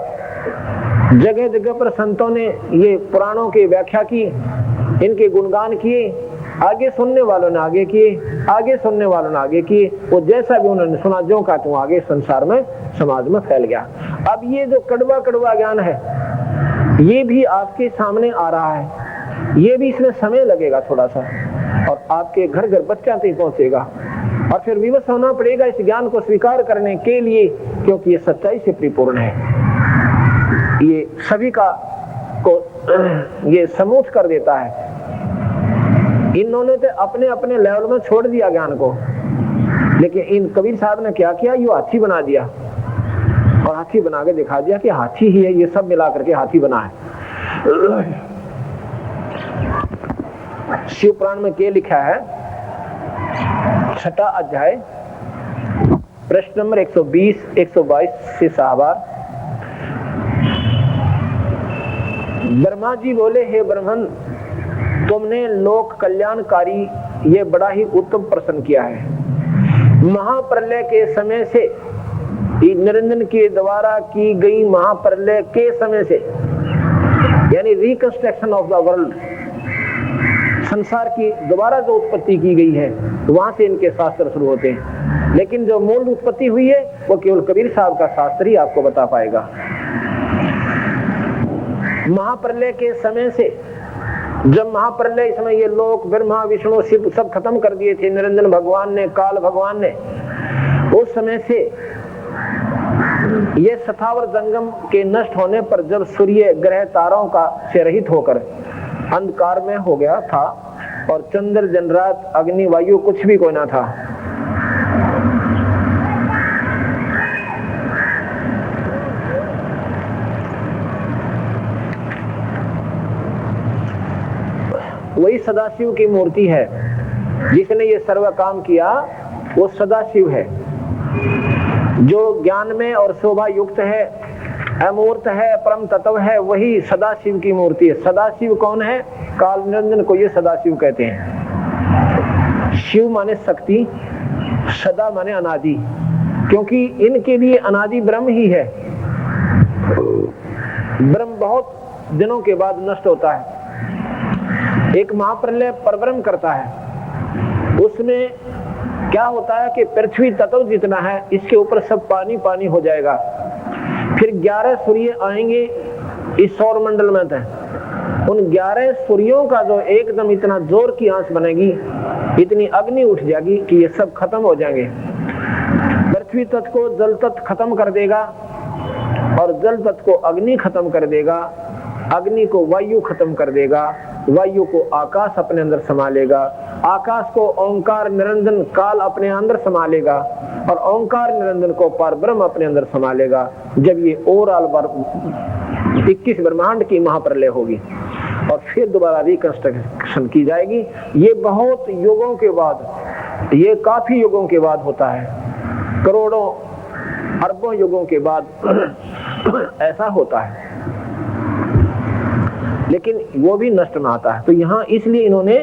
जगह जगह पर संतों ने ये पुराणों की व्याख्या की, इनके गुणगान किए, आगे सुनने वालों ने आगे किए, आगे सुनने वालों ने आगे किए, वो जैसा भी उन्होंने सुना जो का तुम आगे संसार में समाज में फैल गया। अब ये जो कड़वा कड़वा ज्ञान है ये भी आपके सामने आ रहा है, ये भी इसमें समय लगेगा थोड़ा सा, और आपके घर घर बच्चा तक पहुंचेगा, और फिर विवश होना पड़ेगा इस ज्ञान को स्वीकार करने के लिए, क्योंकि ये सच्चाई से परिपूर्ण है, ये सभी का को ये समूच कर देता है। इन्होंने तो अपने अपने लेवल में छोड़ दिया ज्ञान को, लेकिन इन कबीर साहब ने क्या किया, ये हाथी बना दिया, और हाथी बना के दिखा दिया कि हाथी ही है, ये सब मिला करके हाथी बना है। शिव पुराण में क्या लिखा है, 6वां अध्याय प्रश्न नंबर 120 122 से साहबार। ब्रह्मा जी बोले, हे ब्रह्मन, तुमने लोक कल्याणकारी ये बड़ा ही उत्तम प्रश्न किया है। महाप्रलय के समय से, निरंजन के द्वारा की गई महाप्रलय के समय से, यानी रिकंस्ट्रक्शन ऑफ द वर्ल्ड, संसार की दोबारा जो उत्पत्ति की गई है वहां से इनके शास्त्र शुरू होते हैं, लेकिन जो मूल उत्पत्ति हुई है वो केवल कबीर साहब का शास्त्र ही आपको बता पाएगा। महाप्रलय के समय से, जब महाप्रलय समय ये लोक ब्रह्मा विष्णु शिव सब खत्म कर दिए थे निरंजन भगवान ने, काल भगवान ने, उस समय से ये स्थावर जंगम के नष्ट होने पर जब सूर्य ग्रह तारों का से रहित होकर अंधकार में हो गया था और चंद्र जनरात अग्नि वायु कुछ भी कोई ना था, वही सदाशिव की मूर्ति है। जिसने ये सर्व काम किया वो सदाशिव है, जो ज्ञान में और शोभा युक्त है, अमूर्त है, परम तत्व है, वही सदाशिव की मूर्ति है। सदाशिव कौन है? काल निरंजन को ये सदाशिव कहते हैं। शिव माने शक्ति, सदा माने अनादि, क्योंकि इनके लिए अनादि ब्रह्म ही है। ब्रह्म बहुत दिनों के बाद नष्ट होता है, एक महाप्रलय परब्रह्म करता है। उसमें क्या होता है कि पृथ्वी तत्व जितना है इसके ऊपर सब पानी पानी हो जाएगा। फिर 11 सूर्य आएंगे इस सौर मंडल में थे। उन 11 सूर्यों का जो एकदम इतना जोर की आंच बनेगी, इतनी अग्नि उठ जाएगी कि ये सब खत्म हो जाएंगे। पृथ्वी तत्व को जल तत्व खत्म कर देगा और जल तत्व को अग्नि खत्म कर देगा, अग्नि को वायु खत्म कर देगा, वायु को आकाश अपने अंदर समा लेगा, आकाश को ओंकार निरंजन काल अपने अंदर समा लेगा और ओंकार निरंजन को परब्रह्म अपने अंदर समा लेगा। जब ये ओवरऑल 21 ब्रह्मांड की महाप्रलय होगी और फिर दोबारा रिकंस्ट्रक्शन की जाएगी। ये बहुत युगों के बाद, ये काफी युगों के बाद होता है, करोड़ों अरबों युगों के बाद ऐसा होता है, लेकिन वो भी नष्ट में आता है। तो यहाँ इसलिए इन्होंने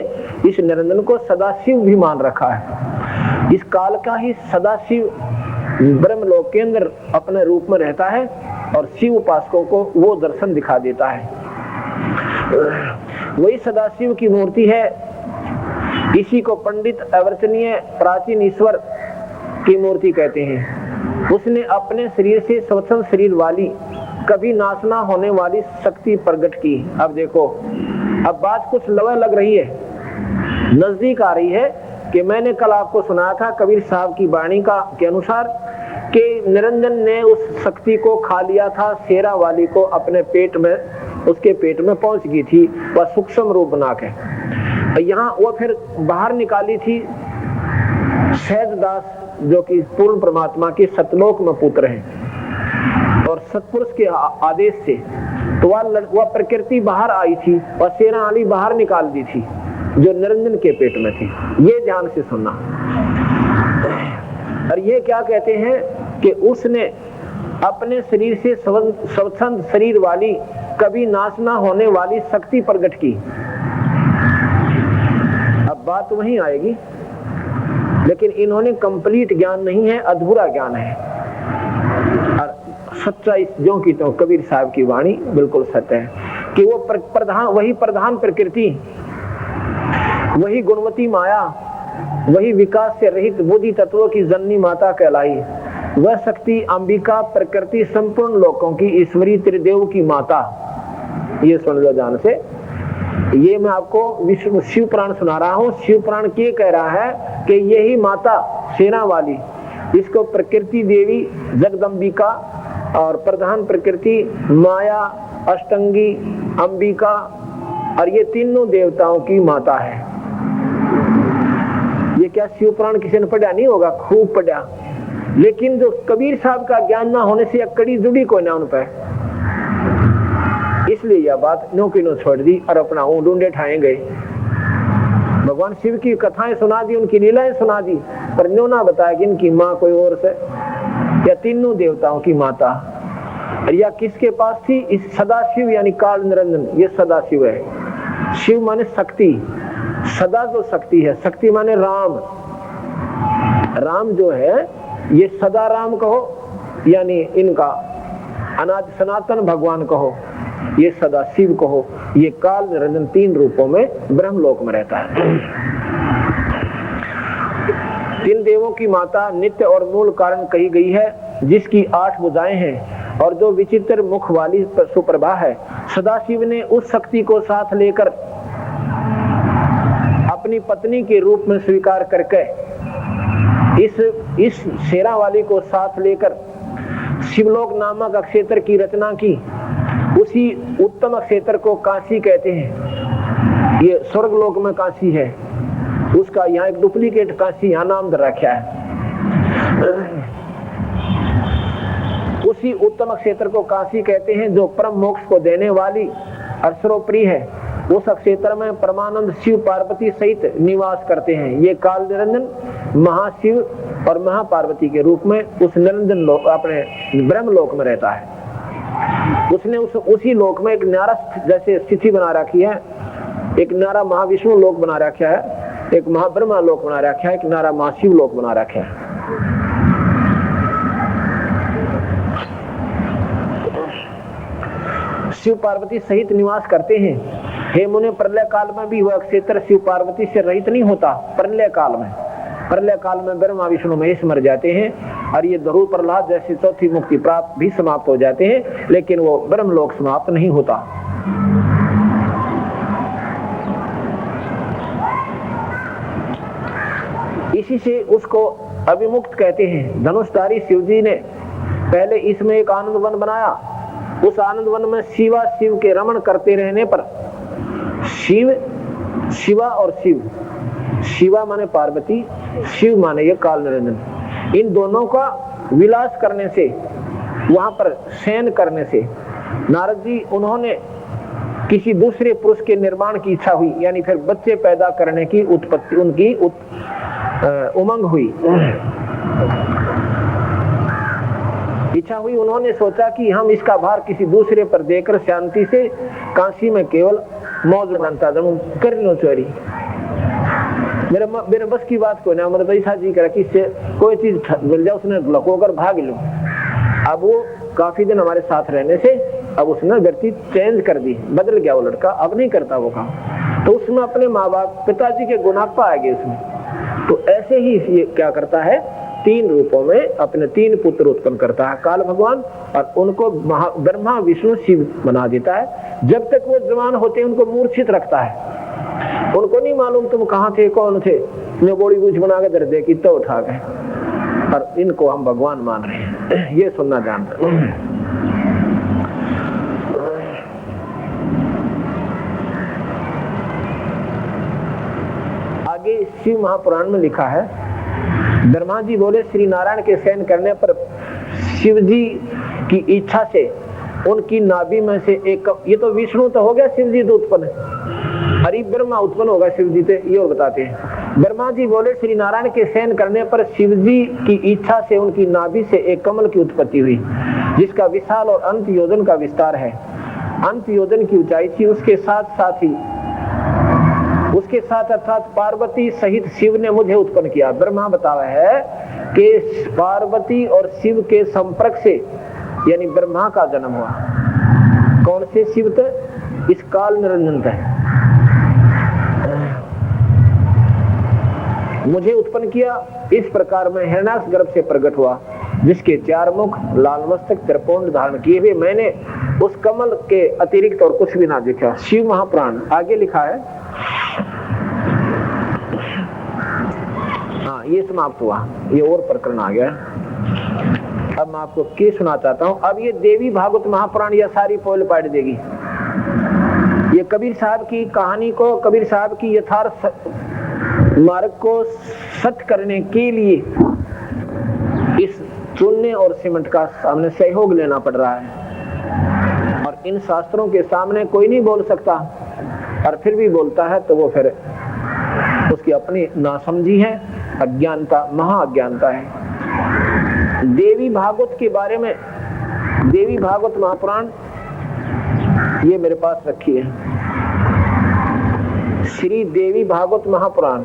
इस निरंजन को सदाशिव भी मान रखा है। इस काल का ही सदाशिव ब्रह्मलोक के अंदर अपने रूप में रहता है और शिव उपासकों को वो दर्शन दिखा देता है। वही सदाशिव की मूर्ति है। इसी को पंडित अवर्चनीय प्राचीन ईश्वर की मूर्ति कहते हैं। उसने अपने शरीर से स्वतंत्र शरीर वाली कभी नाश ना होने वाली शक्ति प्रकट की। अब देखो, अब बात कुछ लवा लग रही है, नजदीक आ रही है कि मैंने कल आपको सुनाया था कबीर साहब की वाणी का के अनुसार कि निरंजन ने उस शक्ति को खा लिया था, शेरा वाली को अपने पेट में, उसके पेट में पहुंच गई थी वह सूक्ष्म रूप बना के। यहाँ वो फिर बाहर निकाली थी सहजदास, जो कि पूर्ण परमात्मा के सतलोक में पुत्र हैं, और सतपुरुष के आदेश से तो वह प्रकृति बाहर आई थी और शेरा वाली बाहर निकाल दी थी जो निरंजन के पेट में थी। ये ध्यान से सुनना। और ये क्या कहते हैं कि उसने अपने शरीर से स्वतंत्र शरीर वाली कभी नाश ना होने वाली शक्ति प्रकट की। अब बात वहीं आएगी, लेकिन इन्होंने कंप्लीट ज्ञान नहीं है, अधूरा ज्ञान है। और सच्चाई जो की तो कबीर साहब की वाणी बिल्कुल सत्य है कि वो प्रधान, वही प्रधान प्रकृति, वही गुणवती माया, वही विकास से रहित बुद्धि तत्वों की जननी माता कहलाई। वह शक्ति अंबिका प्रकृति संपूर्ण लोकों की ईश्वरी त्रिदेव की माता। ये सुन लो ध्यान से। ये मैं आपको विष्णु शिव पुराण सुना रहा हूँ। शिव पुराण ये कह रहा है कि यही माता सेना वाली, इसको प्रकृति देवी जगदम्बिका और प्रधान प्रकृति माया, अष्टंगी, अंबिका, और ये तीनों देवताओं की माता है। ये क्या शिव पुराण किसी ने पढ़ा नहीं होगा? खूब पढ़ा। लेकिन जो कबीर साहब का ज्ञान ना होने से कड़ी जुड़ी कोई ना उन पर, इसलिए यह बात नो की नो छोड़ दी और अपना ढूंढे ठाए गए। भगवान शिव की कथाएं सुना दी, उनकी लीलाएं सुना दी, पर न्यो ना बताया कि इनकी माँ कोई और से, या तीनों देवताओं की माता। और यह किसके पास थी? इस सदाशिव यानी काल निरंजन, ये सदाशिव है। शिव माने शक्ति, सदा जो शक्ति है, शक्ति माने राम। राम जो है ये सदा राम कहो, यानी इनका अनादि सनातन भगवान कहो, ये सदा शिव कहो, ये काल निरंजन तीन रूपों में ब्रह्मलोक में रहता है। तीन देवों की माता नित्य और मूल कारण कही गई है, जिसकी 8 भुजाएं हैं और जो विचित्र मुख वाली सुप्रभा है। सदाशिव ने उस शक्ति को साथ लेकर अपनी पत्नी के रूप में स्वीकार करके इस शेरा वाली को साथ लेकर शिवलोक नामक क्षेत्र की रचना की। उसी उत्तम क्षेत्र को काशी कहते हैं। ये स्वर्गलोक में काशी है, उसका यहाँ एक डुप्लीकेट काशी यहाँ नाम दे रखा है। उसी उत्तम क्षेत्र को काशी कहते हैं जो परम मोक्ष को देने वाली और सर्वप्रिय है। उस क्षेत्र में परमानंद शिव पार्वती सहित निवास करते हैं। ये काल निरंजन महाशिव और महापार्वती के रूप में उस निरंजन लोक अपने ब्रह्म लोक में रहता है। उसने उसी लोक में एक न्यारा जैसे स्थिति बना रखी है, एक न्यारा महाविष्णु लोक बना रखा है, एक महाब्रह्मा लोक बना रखा है, एक न्यारा महाशिव लोक बना रखा है। शिव पार्वती सहित निवास करते हैं। हे मुने, प्रलय काल में भी वह क्षेत्र शिव पार्वती से रहित नहीं होता। प्रलय काल में ब्रह्मा विष्णु महेश मर जाते हैं और ये ध्रुव प्रहलाद जैसी चौथी मुक्ति प्राप्त भी समाप्त हो जाते हैं, लेकिन वो ब्रह्मलोक समाप्त नहीं होता। इसी से उसको अभिमुक्त कहते हैं। धनुषधारी शिवजी ने पहले इसमें एक आनंद वन बनाया। उस आनंद वन में शिवा शिव के रमण करते रहने पर शिवा और शिव, शिवा माने पार्वती, शिव माने ये काल निरंजन, इन दोनों का विलास करने से, वहां पर शयन करने से नारद जी उन्होंने किसी दूसरे पुरुष के निर्माण की इच्छा हुई, यानी फिर बच्चे पैदा करने की उत्पत्ति उनकी उमंग हुई, इच्छा हुई। उन्होंने सोचा कि हम इसका भार किसी दूसरे पर देकर शांति से काशी में केवल मौज बनता कर लो चोरी। मेरे बस की बात को ना, मतलब ऐसा जी करा कि कोई चीज मिल जाए उसने लकोकर भाग लो। अब वो काफी दिन हमारे साथ रहने से अब उसने व्यक्ति चेंज कर दी, बदल गया वो लड़का, अब नहीं करता वो काम। तो उसमें अपने माँ बाप पिताजी के गुनाह पा गए उसमें। तो ऐसे ही ये क्या करता है, 3 रूपों में अपने 3 पुत्र उत्पन्न करता है काल भगवान, और उनको ब्रह्मा विष्णु शिव बना देता है। जब तक वो जवान होते हैं उनको मूर्छित रखता है, उनको नहीं मालूम तुम कहाँ थे कौन थे, मैं बोड़ी बूझ बना के दर दे की तो उठा गए, और इनको हम भगवान मान रहे हैं। ये सुनना जानता है। आगे शिव महापुराण में लिखा है, ब्रह्मा जी बोले श्री नारायण के शयन करने पर शिव जी की इच्छा से उनकी नाभि में से एक, ये तो विष्णु तो हो गया, शिव जी तो उत्पन्न है, अरे ब्रह्मा उत्पन्न होगा शिव जी से, ये बताते हैं। ब्रह्मा जी बोले श्री नारायण के शयन करने पर शिव जी की इच्छा से उनकी नाभि से एक कमल की उत्पत्ति हुई, जिसका विशाल और अंत योजन का विस्तार है। अंत योजन की ऊंचाई थी। उसके साथ अर्थात पार्वती सहित शिव ने मुझे उत्पन्न किया। ब्रह्मा बतावा है कि पार्वती और शिव के संपर्क से यानी ब्रह्मा का जन्म हुआ। कौन से शिव थे? इस काल निरंजन थे। मुझे उत्पन्न किया, इस प्रकार मैं हिरण्याक्ष गर्भ से प्रकट हुआ, जिसके 4 मुख, लाल मस्तक, त्रिपुंड धारण किए हुए मैंने उस कमल के अतिरिक्त और कुछ भी ना देखा। शिव महापुराण आगे लिखा है। हाँ, ये समाप्त हुआ, ये और प्रकरण आ गया। अब मैं आपको क्या सुना चाहता हूँ। अब ये देवी भागवत महापुराण यह सारी पोल पाट देगी। ये कबीर साहब की कहानी को, कबीर साहब की यथार्थ मार्ग को सत्य करने के लिए इस चुनने और सीमेंट का सामने सहयोग लेना पड़ रहा है, और इन शास्त्रों के सामने कोई नहीं बोल सकता, और फिर भी बोलता है तो वो फिर उसकी अपनी नासमझी है, अज्ञानता, महाअज्ञानता है। देवी भागवत के बारे में, देवी भागवत महापुराण ये मेरे पास रखी है, श्री देवी भागवत महापुराण,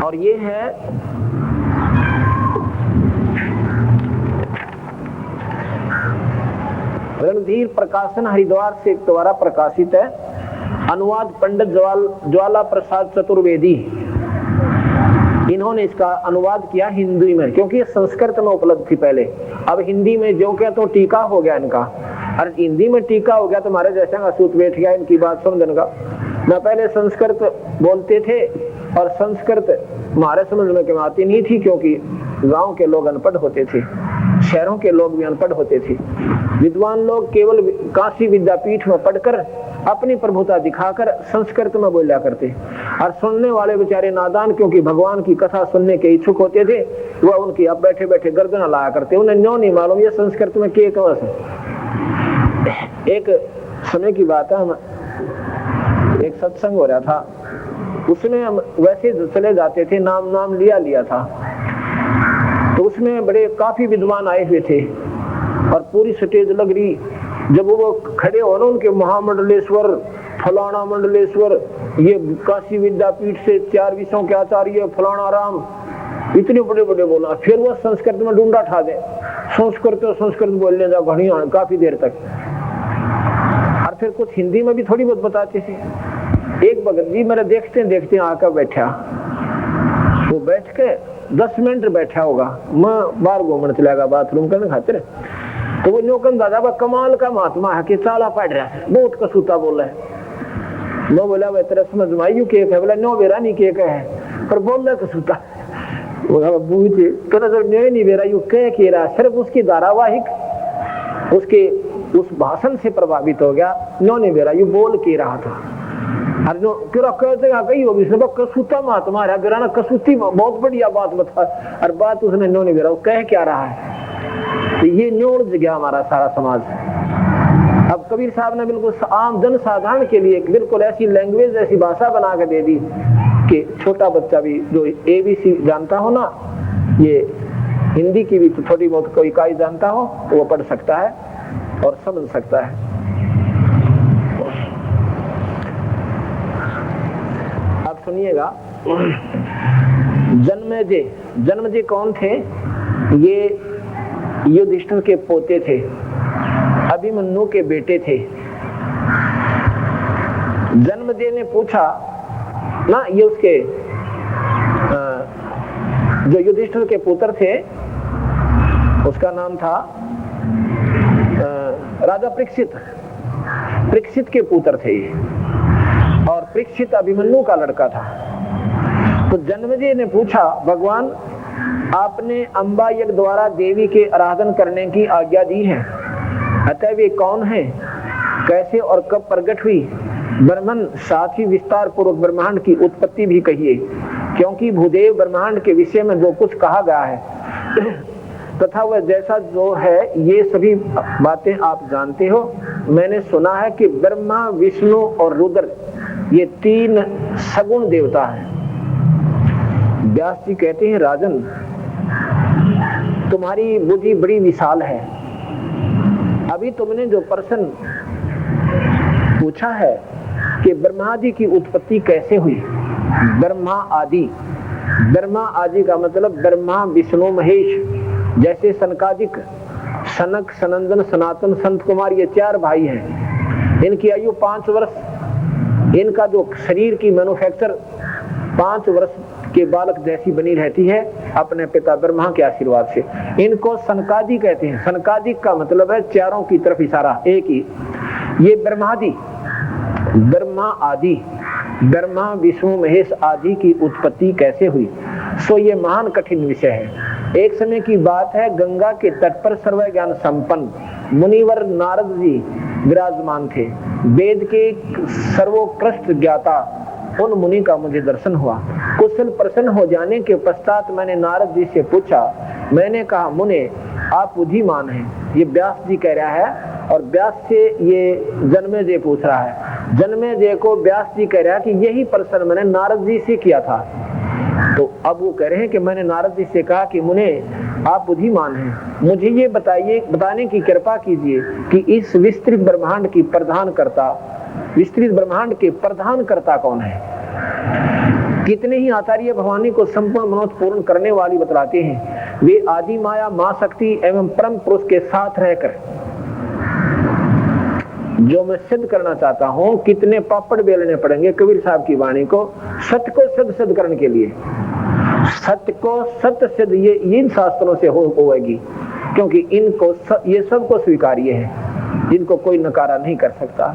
और ये है रणधीर प्रकाशन हरिद्वार से द्वारा प्रकाशित है। अनुवाद पंडित ज्वाला प्रसाद चतुर्वेदी, इन्होंने इसका अनुवाद किया हिंदी में, क्योंकि ये संस्कृत में उपलब्ध थी पहले। अब हिंदी में जो क्या तो टीका हो गया इनका, और हिंदी में टीका हो गया तो हमारे जैसे असूत बैठ गया इनकी बात सुन का। न पहले संस्कृत बोलते थे, और संस्कृत हमारे समझ में आती नहीं थी, क्योंकि गांव के लोग अनपढ़ होते थे, शहरों के लोग भी अनपढ़ होते थे। विद्वान लोग केवल काशी विद्यापीठ में पढ़कर अपनी प्रभुता दिखाकर संस्कृत में बोला करते, और सुनने वाले बेचारे नादान, क्योंकि भगवान की कथा सुनने के इच्छुक होते थे, वह उनकी अब बैठे बैठे गर्दना लाया करते। उन्हें न्यों नहीं मालूम ये संस्कृत में के कौन से। एक समय की बात है, हम एक सत्संग हो रहा था, उसमें हम वैसे चले जाते थे, नाम लिया था, तो उसमें बड़े काफी विद्वान आए हुए थे, और पूरी स्टेज लग रही। जब वो खड़े हो ना, उनके महामंडलेश्वर, फलाना मंडलेश्वर, ये काशी विद्यापीठ से 4 विषयों के आचार्य फलाना राम, इतने बड़े बड़े बोला। फिर वो संस्कृत में ढूंढा ठा दे, संस्कृत बोलने जा घड़ी काफी देर तक, और फिर कुछ हिंदी में भी थोड़ी बहुत बताते थे। एक भगत जी मेरे देखते आकर बैठा, वो बैठ के 10 मिनट बैठा होगा, मैं बाहर घूमने चलेगा बाथरूम करने खातिर, तो वो न्योकन दादा बा कमाल का महात्मा है कि चाला पड़ रहा है, बहुत कसूता बोल रहा है। नो बोला वह तेरा समझ में आई केक है, बोला नो बेरा नहीं केक है, पर बोल रहा कसूता। बूझे तो नहीं बेरा यू कह रहा, सिर्फ उसकी धारावाहिक उसके उस भाषण से प्रभावित हो गया। नो नहीं बेरा यू बोल के रहा था, अरे नो क्यों कहते कही होगी कसूता महात्मा रहा बेरा ना, कसूती बहुत बढ़िया बात बता, और बात उसने नो नहीं बेरा वो कह क्या रहा है। तो ये न्योड़ गया हमारा सारा समाज। अब कबीर साहब ने बिल्कुल आम जन साधारण के लिए बिल्कुल ऐसी लैंग्वेज, ऐसी भाषा बना के दे दी कि छोटा बच्चा भी जो ABC जानता हो ना, ये हिंदी की भी तो थोड़ी बहुत कोई इकाई जानता हो तो वो पढ़ सकता है और समझ सकता है। अब सुनिएगा, जन्मेजय कौन थे? ये युधिष्ठिर के पोते थे, अभिमन्यु के बेटे थे। जन्मेजय ने पूछा ना, ये उसके जो युधिष्ठिर के पुत्र थे उसका नाम था राजा परीक्षित के पुत्र थे ये, और परीक्षित अभिमन्यु का लड़का था। तो जन्मेजय ने पूछा, भगवान आपने अंबा यज्ञ द्वारा देवी के आराधन करने की आज्ञा दी है, अतः वे कौन है, कैसे और कब प्रकट हुई, ब्रह्मन साथ ही विस्तार पूर्वक ब्रह्मांड की उत्पत्ति भी कहिए, क्योंकि भूदेव ब्रह्मांड के विषय में जो कुछ कहा गया है तथा वह जैसा जो है ये सभी बातें आप जानते हो। मैंने सुना है कि ब्रह्मा, विष्णु और रुद्र ये 3 सगुण देवता हैं। व्यास जी कहते हैं, राजन तुम्हारी बुद्धि बड़ी विशाल है। अभी तुमने जो प्रश्न पूछा है कि ब्रह्मादि की उत्पत्ति कैसे हुई, ब्रह्मा आदि का मतलब ब्रह्मा, विष्णु, महेश। जैसे सनकादिक, सनक, सनंदन, सनातन, संत कुमार ये 4 भाई हैं। इनकी आयु 5 वर्ष, इनका जो शरीर की मैन्युफैक्चर 5 वर्ष के बालक जैसी बनी रहती है अपने पिता ब्रह्मा के आशीर्वाद से। इनको सनकादि कहते हैं। सनकादिक का मतलब है चारों की तरफ इशारा, एक ही। ये ब्रह्मादि, ब्रह्मा आदि, ब्रह्मा, विष्णु, महेश आदि की उत्पत्ति कैसे हुई, सो ये महान कठिन विषय है। एक समय की बात है, गंगा के तट पर सर्व ज्ञान संपन्न मुनिवर नारद जी विराजमान थे। वेद के सर्वोत्कृष्ट ज्ञाता उन मुनि का मुझे दर्शन हुआ। कुशल प्रसन्न हो जाने के पश्चात मैंने नारद जी से पूछा, मैंने कहा, मुने आप बुद्धिमान हैं। ये व्यास जी कह रहा है और व्यास से ये जन्मेजय पूछ रहा है। जन्मेजय को व्यास जी कह रहा है कि यही प्रश्न मैंने नारद जी से किया था। तो अब वो कह रहे हैं कि मैंने नारद जी से कहा कि मुने आप बुद्धिमान हैं, मुझे ये बताने की कृपा कीजिए कि इस विस्तृत ब्रह्मांड की विस्तृत ब्रह्मांड के प्रधानकर्ता कौन है। कितने ही आचार्य भवानी को संपूर्ण मनोरथ पूर्ण करने वाली बतलाते हैं। वे आदि माया, मां शक्ति एवं परम पुरुष के साथ रहकर जो मैं सिद्ध करना चाहता हूं, कितने पापड़ बेलने पड़ेंगे कबीर साहब की वाणी को सत्य को सिद्ध करने के लिए। सत्य को सत्य सिद्ध ये इन शास्त्रों से होगी, क्योंकि इनको ये सबको स्वीकार्य है, इनको कोई नकारा नहीं कर सकता।